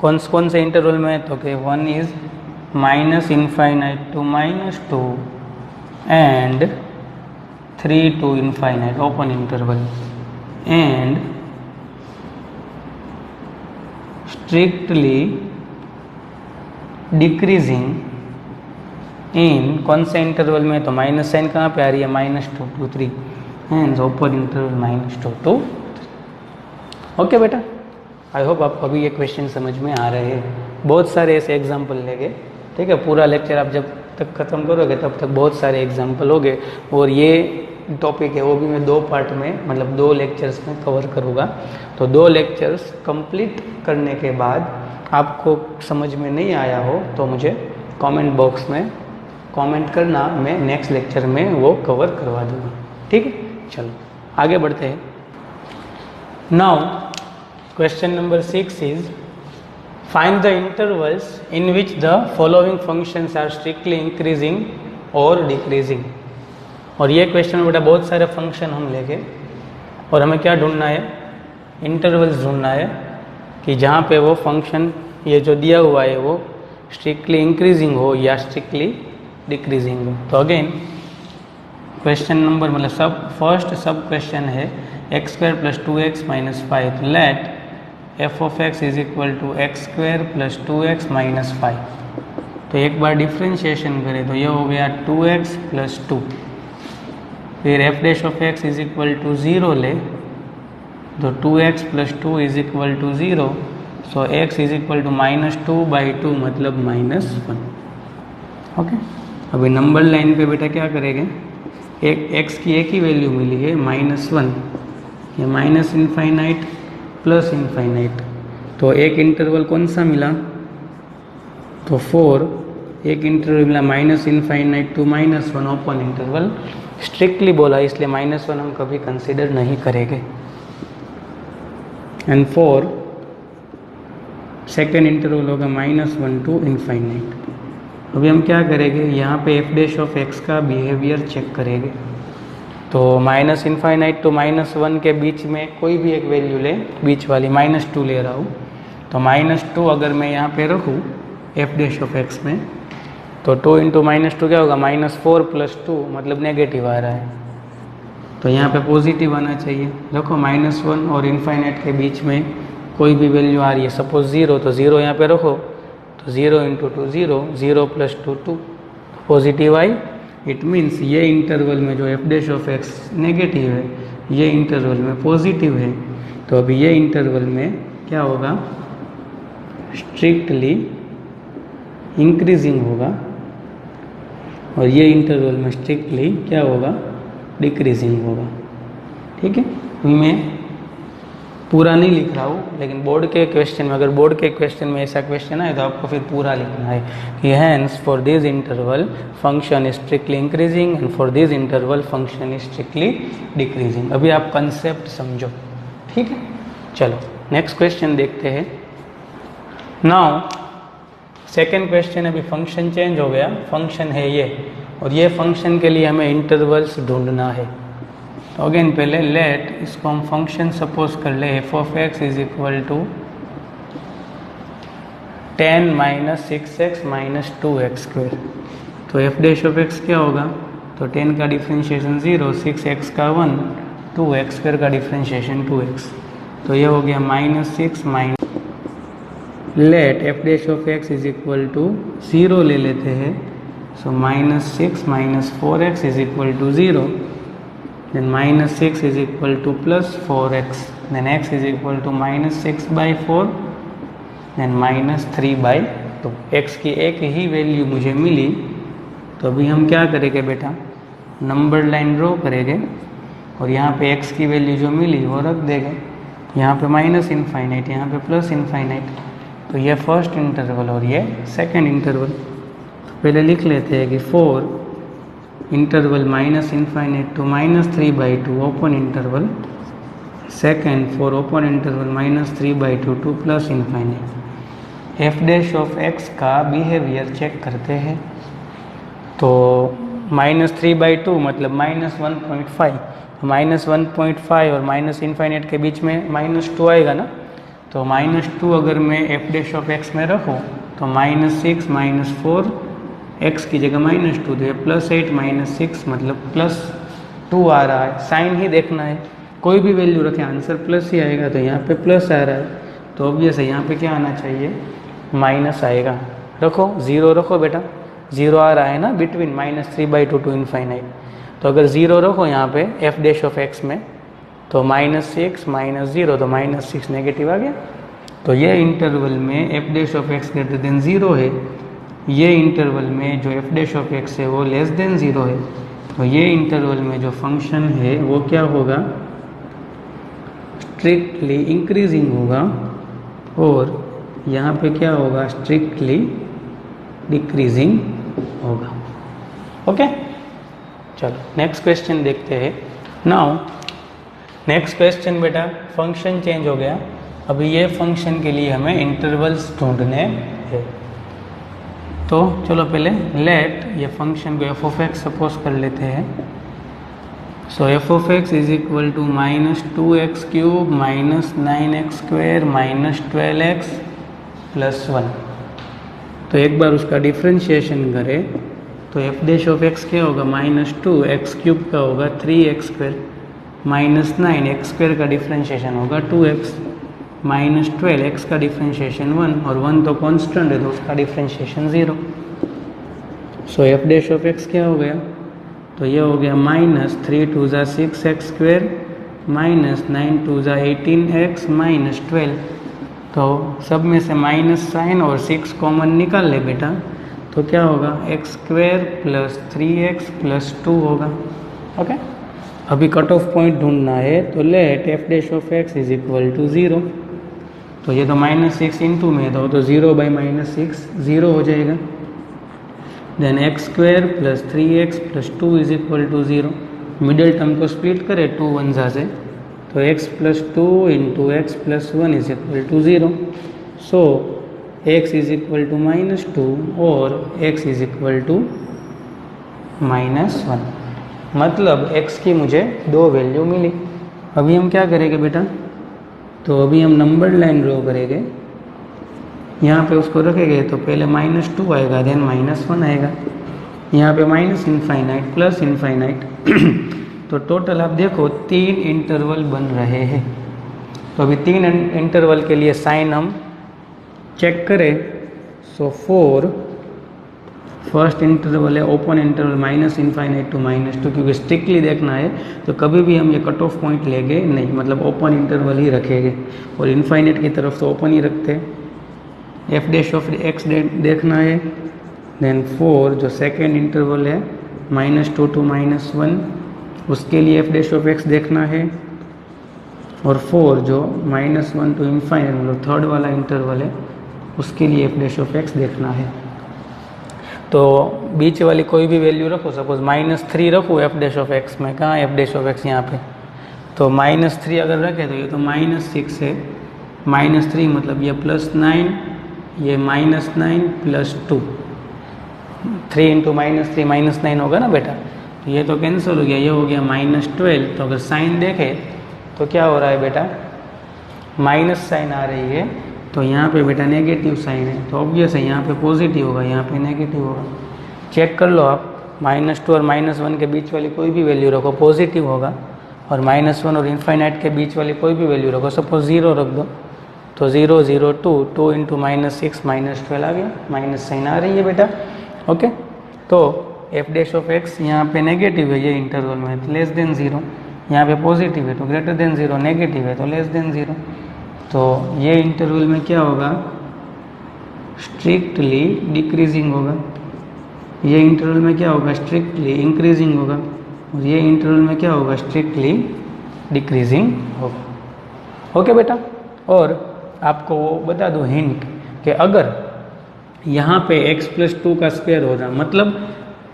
कौन से इंटरवल में, तो कि 1 is -∞ to -2 and 3 to ∞ open interval, and strictly decreasing in कौन से इंटरवल में, तो माइनस साइन कहाँ पे आ रही है, -2 to 3, hence open interval -2 to 3। Okay बेटा, आई होप आपको अभी ये क्वेश्चन समझ में आ रहे हैं। बहुत सारे ऐसे एग्जाम्पल लेंगे, ठीक है, पूरा लेक्चर आप जब तक ख़त्म करोगे तब तक बहुत सारे एग्जाम्पल होंगे, और ये टॉपिक है वो भी मैं 2 पार्ट में मतलब 2 लेक्चर्स में कवर करूँगा। तो 2 लेक्चर्स कंप्लीट करने के बाद आपको समझ में नहीं आया हो तो मुझे कमेंट बॉक्स में कमेंट करना, मैं नेक्स्ट लेक्चर में वो कवर करवा दूँगा। ठीक है, चलो आगे बढ़ते हैं। Now question number 6 is find the intervals in which the following functions are strictly increasing और डिक्रीजिंग। और ये क्वेश्चन में बेटा बहुत सारे फंक्शन हम लेंगे, और हमें क्या ढूंढना है, इंटरवल्स ढूंढना है कि जहाँ पे वो फंक्शन ये जो दिया हुआ है वो स्ट्रिक्टली इंक्रीजिंग हो या स्ट्रिक्टली डिक्रीजिंग हो। तो अगेन क्वेश्चन नंबर मतलब फर्स्ट सब क्वेश्चन है x² + 2x - 5, late f(x) = x² + 2x - 5। तो एक बार डिफ्रेंशिएशन करें तो ये हो गया 2x + 2, फिर f' = 0 ले, तो 2x + 2 = 0, सो x = -2/2 मतलब -1। ओके, अभी नंबर लाइन पे बेटा क्या करेंगे, एक x की एक ही वैल्यू मिली है -1, ये -∞ +∞, तो एक इंटरवल कौन सा मिला, तो 4, एक इंटरवल मिला -∞ to -1 ओपन इंटरवल, स्ट्रिक्टली बोला इसलिए -1 हम कभी कंसिडर नहीं करेंगे, एंड 4 सेकेंड इंटरवल होगा -1 to ∞। अभी हम क्या करेंगे, यहाँ पे f' का बिहेवियर चेक करेंगे। तो -∞ to -1 के बीच में कोई भी एक वैल्यू ले, बीच वाली -2 ले रहा हूँ, तो -2 अगर मैं यहाँ पे रखूँ f' में, तो 2 × -2 क्या होगा, -4 + 2 मतलब नेगेटिव आ रहा है, तो यहाँ पे पॉजिटिव आना चाहिए। रखो -1 और ∞ के बीच में कोई भी वैल्यू आ रही है, सपोज 0, तो 0 यहाँ पे रखो, तो 0 × 2 0, 0 + 2 2, पॉजिटिव आई। इट मीन्स ये इंटरवल में जो f' नेगेटिव है, ये इंटरवल में पॉजिटिव है, तो अभी ये इंटरवल में क्या होगा, स्ट्रिक्टली इंक्रीजिंग होगा और ये इंटरवल में स्ट्रिक्टली क्या होगा, डिक्रीजिंग होगा। ठीक है, मैं पूरा नहीं लिख रहा हूँ, लेकिन बोर्ड के क्वेश्चन में, अगर बोर्ड के क्वेश्चन में ऐसा क्वेश्चन है तो आपको फिर पूरा लिखना है कि hence for this interval function is strictly increasing and for this interval function is strictly decreasing. अभी आप कंसेप्ट समझो। ठीक है, चलो नेक्स्ट क्वेश्चन देखते हैं। नाउ सेकेंड क्वेश्चन, अभी फंक्शन चेंज हो गया, फंक्शन है ये, और ये फंक्शन के लिए हमें इंटरवल्स ढूंढना है। तो अगेन पहले लेट, इसको हम फंक्शन सपोज कर ले f of x is equal to 10 minus 6x minus 2x square. तो एफ डैश ऑफ एक्स क्या होगा, तो 10 का डिफ्रेंशिएशन 0, 6x का 1, 2x स्क्वेयर का डिफ्रेंशिएशन 2x। तो ये हो गया minus 6 minus, let f dash of x is equal to 0 ले लेते हैं। So minus 6 minus 4x is equal to 0, then minus 6 is equal to plus 4x, then x is equal to minus 6 by 4, then minus 3 by 2। x की एक ही value मुझे मिली, तो अभी हम क्या करेंगे बेटा, नंबर लाइन ड्रॉ करेंगे और यहाँ पे x की वैल्यू जो मिली वो रख देंगे। यहाँ पे माइनस इनफाइनाइट, यहाँ पे प्लस इनफाइनाइट। तो ये फर्स्ट इंटरवल और ये सेकेंड इंटरवल। तो पहले लिख लेते हैं कि 4 interval minus infinite to minus 3 by 2 open interval, second for open interval minus 3 by 2 to plus infinite. F dash of x का बिहेवियर चेक करते हैं। तो माइनस 3 बाई 2 मतलब माइनस 1.5, माइनस 1.5 और माइनस इनफाइनाइट के बीच में माइनस 2 आएगा ना। तो माइनस 2 अगर मैं एफ डैश ऑफ एक्स में रखूँ तो माइनस 6 माइनस 4, x की जगह माइनस 2, तो ये प्लस 8 माइनस 6 मतलब प्लस 2 आ रहा है। साइन ही देखना है, कोई भी वैल्यू रखें आंसर प्लस ही आएगा। तो यहाँ पे प्लस आ रहा है, तो ऑब्वियस है यहाँ पे क्या आना चाहिए, माइनस आएगा। रखो 0 रखो बेटा, 0 आ रहा है ना between minus 3 by 2 to infinite. तो अगर 0 रखो यहाँ पे एफ डैश ऑफ एक्स में, तो माइनस 6 माइनस 0, तो माइनस 6 नेगेटिव आ गया। तो ये इंटरवल में F dash of x greater than 0 है, ये इंटरवल में जो एफ डैश ऑफ एक्स है वो लेस देन 0 है। तो ये इंटरवल में जो फंक्शन है वो क्या होगा, स्ट्रिक्टली इंक्रीजिंग होगा, और यहाँ पे क्या होगा, स्ट्रिक्टली डिक्रीजिंग होगा। ओके, चलो नेक्स्ट क्वेश्चन देखते हैं। नाउ नेक्स्ट क्वेश्चन बेटा, फंक्शन चेंज हो गया, अभी ये फंक्शन के लिए हमें इंटरवल्स ढूंढने हैं। तो चलो पहले लेट ये फंक्शन को एफ ऑफ एक्स सपोज कर लेते हैं। So f of x is equal to minus 2x cube minus 9x square minus 12x plus 1। तो एक बार उसका डिफ्रेंशिएशन करें तो एफ डैश ऑफ एक्स क्या होगा, माइनस 2x क्यूब का होगा 3x square minus 9x square का डिफ्रेंशिएशन होगा 2x माइनस 12x का डिफ्रेंशिएशन 1, और 1 तो कांस्टेंट है तो उसका differentiation 0। So f dash of x क्या हो गया, तो ये हो गया माइनस 3 2 ज़ा 6x स्क्वेयर माइनस 9 2 ज़ा 18x माइनस 12। तो सब में से माइनस साइन और 6 कॉमन निकाल ले बेटा, तो क्या होगा, x square plus 3x plus 2 होगा। ओके, अभी कट ऑफ पॉइंट ढूंढना है, तो let f dash of x is equal to 0। तो ये तो माइनस 6 इंटू में तो 0 बाई माइनस 6 0 हो जाएगा। Then x square plus 3x plus 2 is equal to 0। Middle term को स्प्लिट करें 2 1 से, तो x plus 2 into x plus 1 is equal to 0। So x is equal to minus 2 और x is equal to minus 1, मतलब x की मुझे 2 value मिली। अभी हम क्या करेंगे बेटा, तो अभी हम नंबर लाइन ड्रॉ करेंगे, यहाँ पे उसको रखेंगे तो पहले माइनस 2 आएगा, देन माइनस 1 आएगा, यहाँ पे माइनस इनफाइनाइट प्लस इनफाइनाइट। तो टोटल आप देखो 3 इंटरवल बन रहे हैं। तो अभी 3 इंटरवल के लिए साइन हम चेक करें। सो 4 फर्स्ट इंटरवल है open interval minus infinite to minus 2, क्योंकि स्ट्रिक्टली देखना है तो कभी भी हम ये कट ऑफ पॉइंट लेंगे नहीं, मतलब ओपन इंटरवल ही रखेंगे, और इनफाइनाइट की तरफ तो ओपन ही रखते हैं। एफ डैश ऑफ एक्स देखना है। देन 4 जो सेकेंड इंटरवल है -2 to -1, उसके लिए एफ डैश ऑफ एक्स देखना है। और 4 जो -1 to इन्फाइनाइट मतलब थर्ड वाला इंटरवल है, उसके लिए एफ डैश ऑफ एक्स देखना है। तो बीच वाली कोई भी वैल्यू रखो, सपोज -3 रखो एफ डैश ऑफ एक्स में, कहाँ एफ डैश ऑफ एक्स यहाँ पे, तो -3 अगर रखे तो ये तो -6 है, -3 मतलब ये +9, ये -9 + 2, 3 × -3 -9 होगा ना बेटा, तो ये तो कैंसिल हो गया, ये हो गया -12। तो अगर साइन देखे तो क्या हो रहा है बेटा, माइनस साइन आ रही है, तो यहाँ पे बेटा नेगेटिव साइन है, तो ऑब्वियस है यहाँ पे पॉजिटिव होगा, यहाँ पे नेगेटिव होगा। चेक कर लो आप, -2 और -1 के बीच वाली कोई भी वैल्यू रखो पॉजिटिव होगा, और -1 और इन्फाइनाइट के बीच वाली कोई भी वैल्यू रखो, सपोज 0 रख दो, तो 0 0 2 2 × -6 -12 आ गया, माइनस साइन आ रही है बेटा। ओके, तो एफ डैश ऑफ एक्स यहाँ पे नेगेटिव है, ये इंटरवल में लेस देन 0, यहाँ पे पॉजिटिव है तो ग्रेटर देन 0, नेगेटिव है तो लेस देन 0। तो ये इंटरवल में क्या होगा, स्ट्रिक्टली डिक्रीजिंग होगा। ये इंटरवल में क्या होगा, स्ट्रिक्टली इंक्रीजिंग होगा। और ये इंटरवल में क्या होगा, स्ट्रिक्टली डिक्रीजिंग होगा। ओके बेटा, और आपको बता दो हिंट कि अगर यहाँ पे x + 2 का स्क्वायर हो रहा, मतलब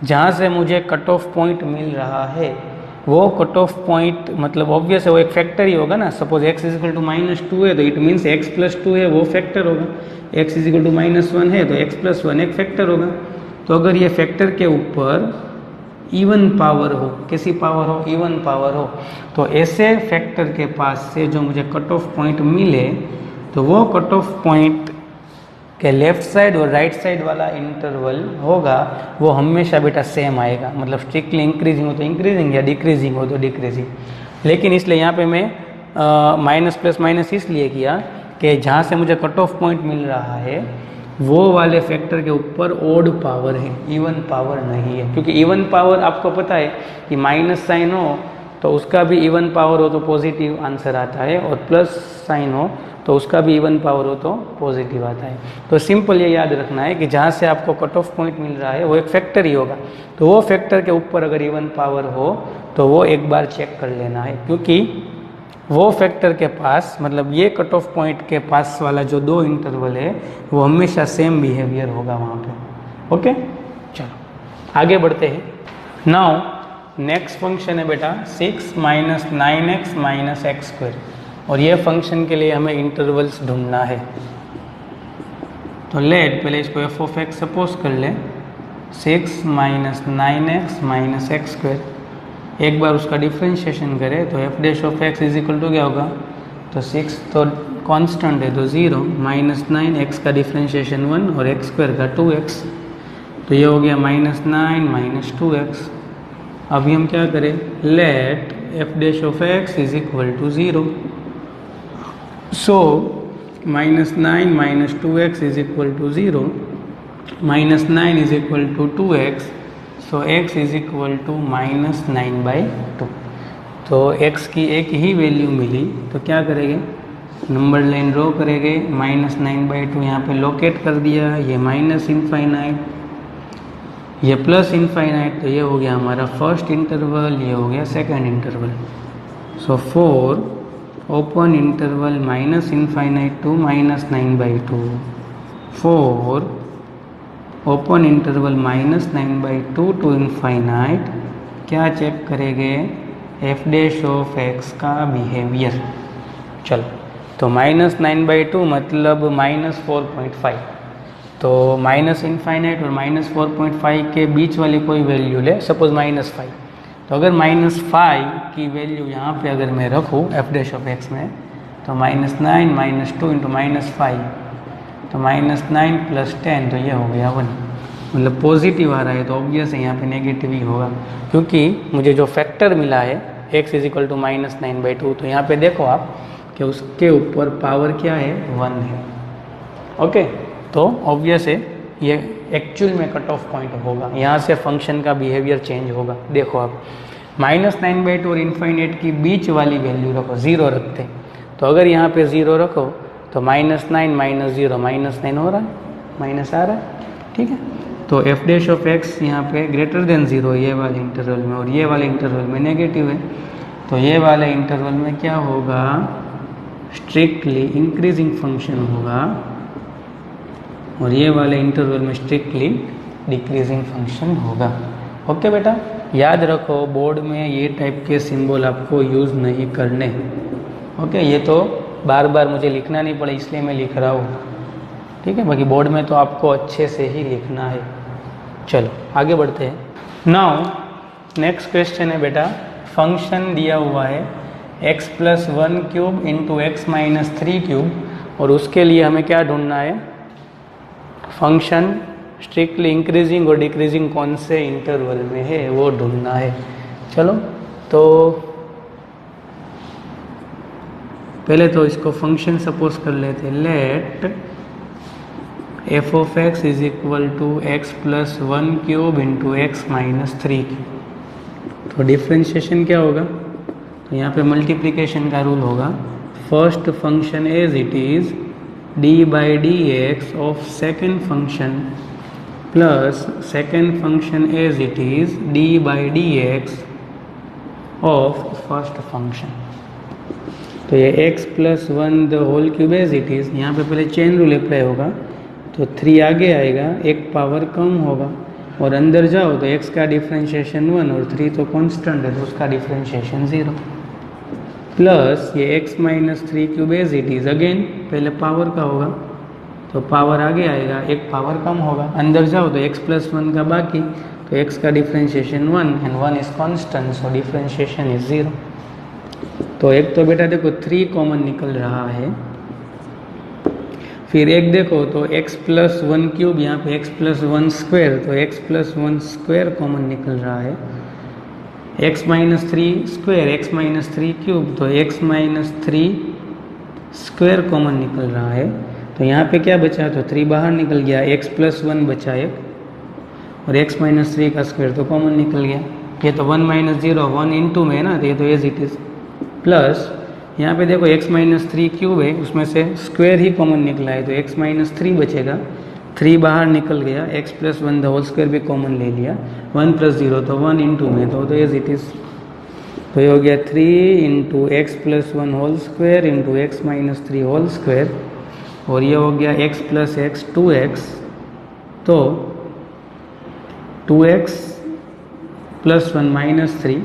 जहाँ से मुझे कट ऑफ पॉइंट मिल रहा है वो कट ऑफ पॉइंट, मतलब ऑब्वियस है वो एक फैक्टर ही होगा ना। सपोज x = -2 है तो इट मीन्स x + 2 है वो फैक्टर होगा, x = -1 है तो x + 1 एक फैक्टर होगा। तो अगर ये फैक्टर के ऊपर इवन पावर हो, कैसी पावर हो, इवन पावर हो, तो ऐसे फैक्टर के पास से जो मुझे कट ऑफ पॉइंट मिले, तो वो कट ऑफ पॉइंट के लेफ्ट साइड और राइट साइड वाला इंटरवल होगा, वो हमेशा बेटा सेम आएगा। मतलब स्ट्रिक्टली इंक्रीजिंग हो तो इंक्रीजिंग, या डिक्रीजिंग हो तो डिक्रीजिंग। लेकिन इसलिए यहाँ पे मैं माइनस प्लस माइनस इसलिए किया कि जहाँ से मुझे कट ऑफ पॉइंट मिल रहा है वो वाले फैक्टर के ऊपर ओड पावर है, इवन पावर नहीं है। क्योंकि इवन पावर आपको पता है कि माइनस साइन हो तो उसका भी इवन पावर हो तो पॉजिटिव आंसर आता है, और प्लस साइन हो तो उसका भी इवन पावर हो तो पॉजिटिव आता है। तो सिंपल ये याद रखना है कि जहाँ से आपको कट ऑफ पॉइंट मिल रहा है वो एक फैक्टर ही होगा, तो वो फैक्टर के ऊपर अगर इवन पावर हो तो वो एक बार चेक कर लेना है, क्योंकि वो फैक्टर के पास, मतलब ये कट ऑफ पॉइंट के पास वाला जो दो इंटरवल है वो हमेशा सेम बिहेवियर होगा वहाँ पे। ओके, चलो आगे बढ़ते हैं। नाउ नेक्स्ट फंक्शन है बेटा 6 - 9x - x², और ये फंक्शन के लिए हमें इंटरवल्स ढूंढना है। तो लेट पहले इसको f(x) सपोज कर ले, 6 - 9x - x²। एक बार उसका डिफ्रेंशिएशन करें तो f dash of x is equal to क्या होगा, तो 6 तो कांस्टेंट है तो 0, -9 x का डिफ्रेंशिएशन 1 और x² का 2x, तो ये हो गया -9 - 2x। अभी हम क्या करें, let f dash of x is equal to 0। So -9 - 2x is equal to 0, -9 is equal to 2x, so x is equal to -9/2। तो x की एक ही वैल्यू मिली, तो क्या करेंगे, नंबर लाइन ड्रॉ करेंगे, -9/2 यहाँ पे लोकेट कर दिया, ये माइनस इनफाइनाइट, ये प्लस इनफाइनाइट, तो ये हो गया हमारा फर्स्ट इंटरवल, ये हो गया second interval. So 4 open interval -infinite to -9/2, 4 open interval -9/2 to infinite. क्या चेक करेंगे, f डैश ऑफ x का बिहेवियर। चलो, तो -9/2 मतलब -4.5, तो -इनफाइनाइट और -4.5 के बीच वाली कोई वैल्यू ले, सपोज -5, तो अगर -5 की वैल्यू यहाँ पे अगर मैं रखूँ f डैश ऑफ x में, तो -9 - 2 × -5, तो -9 + 10, तो ये हो गया 1। मतलब पॉजिटिव आ रहा है तो ऑब्वियस है यहाँ पे नेगेटिव ही होगा, क्योंकि मुझे जो फैक्टर मिला है x इज इक्वल टू -9/2, तो यहाँ पे देखो आप कि उसके ऊपर पावर क्या है, 1 है। ओके, तो ऑब्वियस है ये एक्चुअल में कट ऑफ पॉइंट होगा, यहाँ से फंक्शन का बिहेवियर चेंज होगा। देखो आप -9/2 और इनफाइनाइट की बीच वाली वैल्यू रखो, 0 रखते, तो अगर यहाँ पे 0 रखो तो -9 -0 -9 हो रहा है, माइनस आ रहा है, ठीक है। तो एफ डैश ऑफ एक्स यहाँ पे ग्रेटर देन 0 ये वाले इंटरवल में, और ये वाले इंटरवल में नेगेटिव है। तो ये वाले इंटरवल में क्या होगा, स्ट्रिक्टली इंक्रीजिंग फंक्शन होगा, और ये वाले इंटरवल में स्ट्रिक्टली डिक्रीजिंग फंक्शन होगा। ओके बेटा, याद रखो बोर्ड में ये टाइप के सिंबल आपको यूज़ नहीं करने। ओके, ये तो बार बार मुझे लिखना नहीं पड़े इसलिए मैं लिख रहा हूँ, ठीक है। बाकी बोर्ड में तो आपको अच्छे से ही लिखना है। चलो आगे बढ़ते हैं। नाउ नेक्स्ट क्वेश्चन है बेटा, फंक्शन दिया हुआ है x+1 cube into x-3 cube, और उसके लिए हमें क्या ढूंढना है, फंक्शन स्ट्रिक्टली इंक्रीजिंग और डिक्रीजिंग कौन से इंटरवल में है वो ढूंढना है। चलो तो पहले तो इसको फंक्शन सपोज कर लेते हैं। Let f of x is equal to x+1 cube into x-3 cube. तो डिफ्रेंशिएशन क्या होगा, तो यहाँ पे मल्टीप्लिकेशन का रूल होगा। First function as it is d/dx of second function plus second function as it is d/dx of first function. तो ये x+1 the whole cube as it is, यहाँ पे पहले चेन रूल अप्लाई होगा, तो 3 आगे आएगा, एक पावर कम होगा, और अंदर जाओ तो x का डिफ्रेंशिएशन 1 और 3 तो कांस्टेंट है तो उसका डिफ्रेंशिएशन 0, प्लस ये x-3 cube as it is, again पहले पावर का होगा तो पावर आगे आएगा, एक पावर कम होगा, अंदर जाओ तो x+1 का बाकी, तो x का differentiation 1 and 1 is constant, so differentiation is 0। तो एक तो बेटा देखो 3 कॉमन निकल रहा है, फिर एक देखो तो x+1 क्यूब, यहाँ पे x+1 स्क्वायर, तो x+1 स्क्वायर कॉमन निकल रहा है, x-3 स्क्वायर, x-3 क्यूब, तो x-3 स्क्वायर कॉमन निकल रहा है। तो यहाँ पे क्या बचा, तो 3 बाहर निकल गया, x+1 बचा एक, और x-3 का स्क्वायर तो कॉमन निकल गया। ये तो 1 - 0 1 इंटू में है ना, तो ये तो एज इट इज, प्लस यहाँ पे देखो x-3 क्यूब है, उसमें से स्क्वायर ही कॉमन निकला है, तो x-3 बचेगा, 3 बाहर निकल गया, x+1 द होल स्क्वायर भी कॉमन ले लिया, 1 + 0 तो 1 इंटू में, तो एज इट इज, तो ये हो गया 3 into x+1 whole square into x-3 whole square, और ये हो गया x + x 2x, तो 2x + 1 - 3,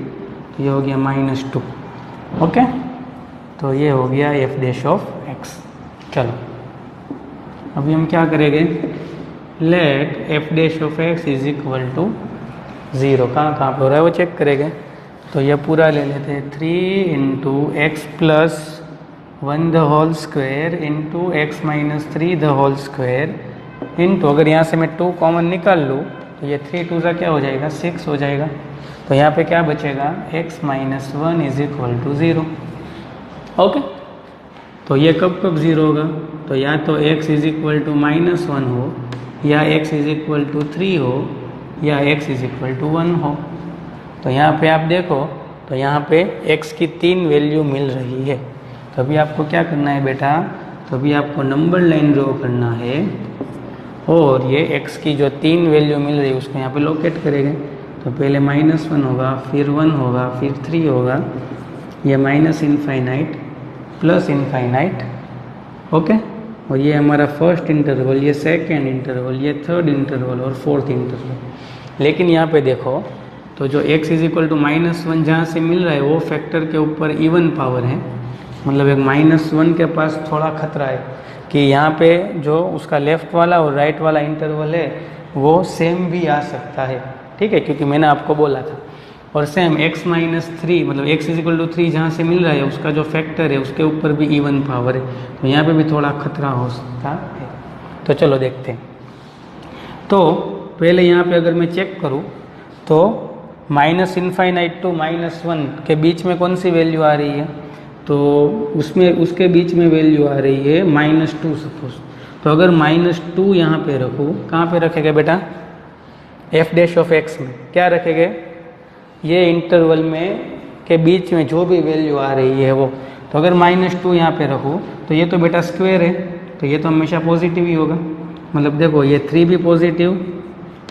तो ये हो गया -2। ओके, तो ये हो गया f डैश ऑफ x। चलो अभी हम क्या करेंगे, let f dash of x is equal to 0, कहाँ पे हो रहा है वो चेक करेंगे। तो ये पूरा ले लेते हैं, 3 into x+1 the whole square into x-3 the whole square into, अगर यहाँ से मैं 2 कॉमन निकाल लूँ तो ये 3 2 सा क्या हो जाएगा, 6 हो जाएगा। तो यहाँ पे क्या बचेगा, x-1 is equal to 0। Okay, तो ये कब कब 0 होगा, तो या तो x इज इक्वल टू -1 हो, या x इज इक्वल टू 3 हो, या x इज इक्वल टू 1 हो। तो यहाँ पे आप देखो तो यहाँ पे x की 3 वैल्यू मिल रही है, तो अभी आपको क्या करना है बेटा, तो अभी आपको नंबर लाइन ड्रॉ करना है, और ये x की जो 3 वैल्यू मिल रही है उसको यहाँ पे लोकेट करेंगे। तो पहले -1 होगा, फिर 1 होगा, फिर 3 होगा, ये -∞ प्लस इनफाइनाइट। ओके, और ये हमारा फर्स्ट इंटरवल, ये सेकंड इंटरवल, ये थर्ड इंटरवल और फोर्थ इंटरवल। लेकिन यहाँ पे देखो तो जो x इज इक्वल टू -1 जहाँ से मिल रहा है वो फैक्टर के ऊपर इवन पावर है, मतलब एक -1 के पास थोड़ा खतरा है कि यहाँ पे जो उसका लेफ्ट वाला और राइट वाला इंटरवल है वो सेम भी आ सकता है, ठीक है, क्योंकि मैंने आपको बोला था। और सेम x-3 मतलब x इज इक्वल टू 3 जहाँ से मिल रहा है उसका जो फैक्टर है उसके ऊपर भी इवन पावर है, तो यहाँ पे भी थोड़ा खतरा हो सकता है। तो चलो देखते हैं। तो पहले यहाँ पे अगर मैं चेक करूँ तो -∞ टू -1 के बीच में कौन सी वैल्यू आ रही है, तो उसमें उसके बीच में वैल्यू आ रही है -2 सपोज। तो अगर -2 यहाँ पे रखूँ, कहाँ पे रखेगा बेटा, f डैश ऑफ x में क्या रखेंगे, ये इंटरवल में के बीच में जो भी वैल्यू आ रही है वो। तो अगर -2 यहाँ पे रखूँ तो ये तो बेटा स्क्वायर है, तो ये तो हमेशा पॉजिटिव ही होगा। मतलब देखो ये 3 भी पॉजिटिव,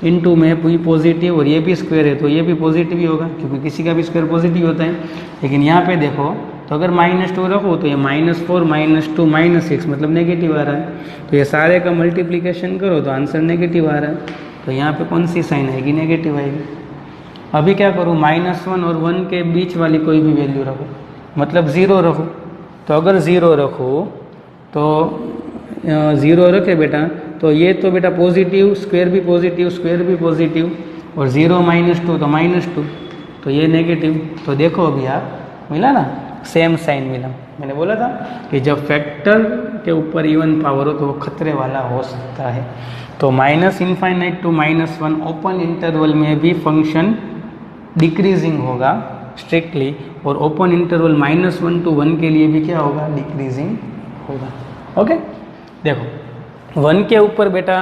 इनटू में भी पॉजिटिव, और ये भी स्क्वायर है तो ये भी पॉजिटिव ही होगा, क्योंकि किसी का भी स्क्वायर पॉजिटिव होता है। लेकिन यहाँ पे देखो तो अगर -2 रखो तो ये -4 -2 -6 मतलब नेगेटिव आ रहा है। तो ये सारे का मल्टीप्लिकेशन करो तो आंसर नेगेटिव आ रहा है, तो यहाँ पे कौन सी साइन आएगी? नेगेटिव आएगी। अभी क्या करूँ, -1 और 1 के बीच वाली कोई भी वैल्यू रखो, मतलब 0 रखो। तो अगर 0 रखो तो 0 रखे बेटा तो ये तो बेटा पॉजिटिव, स्क्वायर भी पॉजिटिव, स्क्वायर भी पॉजिटिव, और 0 -2 तो -2, तो ये नेगेटिव। तो देखो अभी आप मिला ना, सेम साइन मिला। मैंने बोला था कि जब फैक्टर के ऊपर इवन पावर हो तो वो खतरे वाला हो सकता है। तो -∞ टू -1 ओपन इंटरवल में भी फंक्शन डिक्रीजिंग होगा स्ट्रिक्टली, और ओपन इंटरवल -1 टू 1 के लिए भी क्या होगा? डिक्रीजिंग होगा। ओके, देखो 1 के ऊपर बेटा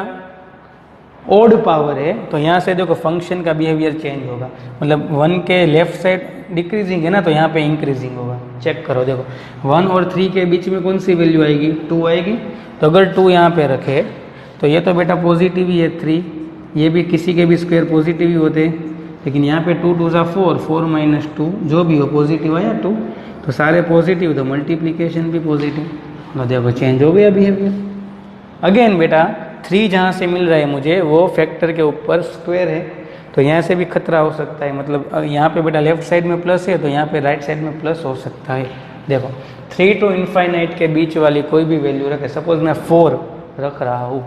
ओड पावर है तो यहाँ से देखो फंक्शन का बिहेवियर चेंज होगा। मतलब 1 के लेफ्ट साइड डिक्रीजिंग है ना, तो यहाँ पे इंक्रीजिंग होगा। चेक करो, देखो 1 और 3 के बीच में कौन सी वैल्यू आएगी? 2 आएगी। तो अगर 2 यहाँ पे रखे तो ये तो बेटा पॉजिटिव ही है 3, ये भी किसी के भी स्क्वायर पॉजिटिव ही होते हैं। लेकिन यहाँ पे 2 2 4 4 -2 जो भी हो पॉजिटिव आया 2, तो सारे पॉजिटिव, तो मल्टीप्लीकेशन भी पॉजिटिव। तो देखो चेंज हो गया बिहेवियर। अगेन बेटा 3 जहाँ से मिल रहा है मुझे वो फैक्टर के ऊपर स्क्वायर है, तो यहाँ से भी खतरा हो सकता है। मतलब यहाँ पे बेटा लेफ्ट साइड में प्लस है तो यहाँ पे राइट साइड में प्लस हो सकता है। देखो 3 टू इनफाइनाइट के बीच वाली कोई भी वैल्यू रखे, सपोज मैं 4 रख रहा हूँ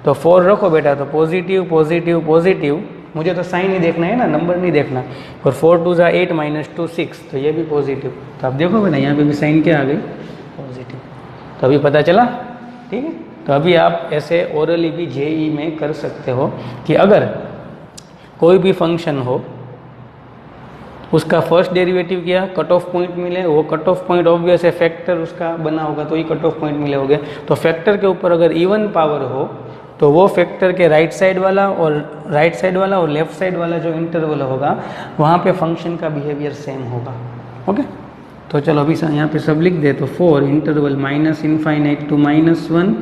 तो 4 रखो बेटा तो पॉजिटिव पॉजिटिव पॉजिटिव, मुझे तो साइन ही देखना है ना, नंबर नहीं देखना। और 4 2 8 -2 6, तो ये भी पॉजिटिव। तो आप देखो बेटा यहाँ पे भी साइन क्या आ गई? पॉजिटिव। तो अभी पता चला, ठीक है। तो अभी आप ऐसे ओरली भी जेई में कर सकते हो कि अगर कोई भी फंक्शन हो उसका फर्स्ट डेरिवेटिव किया, कट ऑफ पॉइंट मिले, वो कट ऑफ पॉइंट ऑब्वियस है फैक्टर उसका बना होगा तो ही कट ऑफ पॉइंट मिले होंगे। तो फैक्टर के ऊपर अगर इवन पावर हो तो वो फैक्टर के राइट साइड वाला और लेफ्ट साइड वाला जो इंटरवल होगा वहाँ पे फंक्शन का बिहेवियर सेम होगा। ओके, तो चलो अभी यहाँ पे सब लिख दे। तो 4 interval -∞ to -1,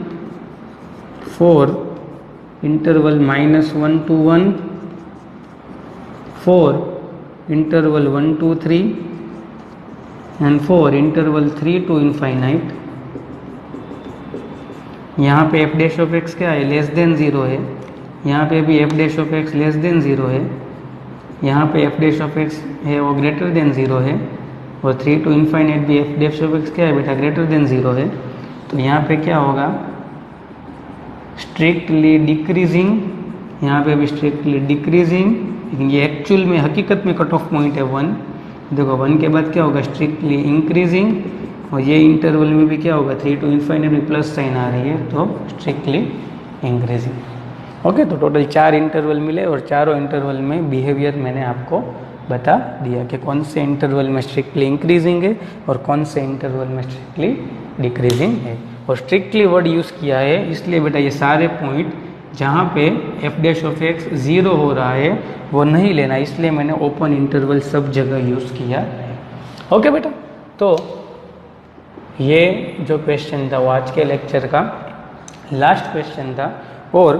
4 interval -1 to 1, 4 interval 1 to 3 and 4 interval 3 to infinite. यहाँ पे f' क्या है? लेस देन 0 है। यहाँ पे भी f' लेस देन 0 है। यहाँ पे f' है वो ग्रेटर देन 0 है। और 3 टू इनफाइनाइट भी f' क्या है बेटा? ग्रेटर देन 0 है। तो यहाँ पे क्या होगा? स्ट्रिक्टली डिक्रीजिंग, यहाँ पे भी स्ट्रिक्टली डिक्रीजिंग, लेकिन ये एक्चुअल में हकीकत में कट ऑफ पॉइंट है 1। देखो 1 के बाद क्या होगा? स्ट्रिक्टली इंक्रीजिंग, और ये इंटरवल में भी क्या होगा? 3 टू इनफाइनाइट में प्लस साइन आ रही है तो स्ट्रिक्टली इंक्रीजिंग। ओके, तो टोटल 4 इंटरवल मिले और चारों इंटरवल में बिहेवियर मैंने आपको बता दिया कि कौन से इंटरवल में स्ट्रिक्टली इंक्रीजिंग है और कौन से इंटरवल में स्ट्रिक्टली डिक्रीजिंग है। और स्ट्रिक्टली वर्ड यूज़ किया है इसलिए बेटा ये सारे पॉइंट जहाँ पे f' 0 हो रहा है वो नहीं लेना, इसलिए मैंने ओपन इंटरवल सब जगह यूज़ किया है। ओके बेटा, तो ये जो क्वेश्चन था वो आज के लेक्चर का लास्ट क्वेश्चन था, और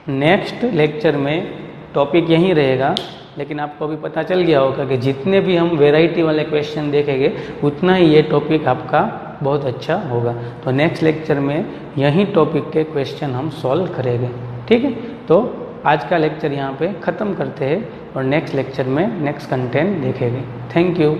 नेक्स्ट लेक्चर में टॉपिक यहीं रहेगा। लेकिन आपको अभी पता चल गया होगा कि जितने भी हम वैरायटी वाले क्वेश्चन देखेंगे उतना ही ये टॉपिक आपका बहुत अच्छा होगा। तो नेक्स्ट लेक्चर में यही टॉपिक के क्वेश्चन हम सॉल्व करेंगे, ठीक है। तो आज का लेक्चर यहाँ पे ख़त्म करते हैं और नेक्स्ट लेक्चर में नेक्स्ट कंटेंट देखेंगे। Thank you.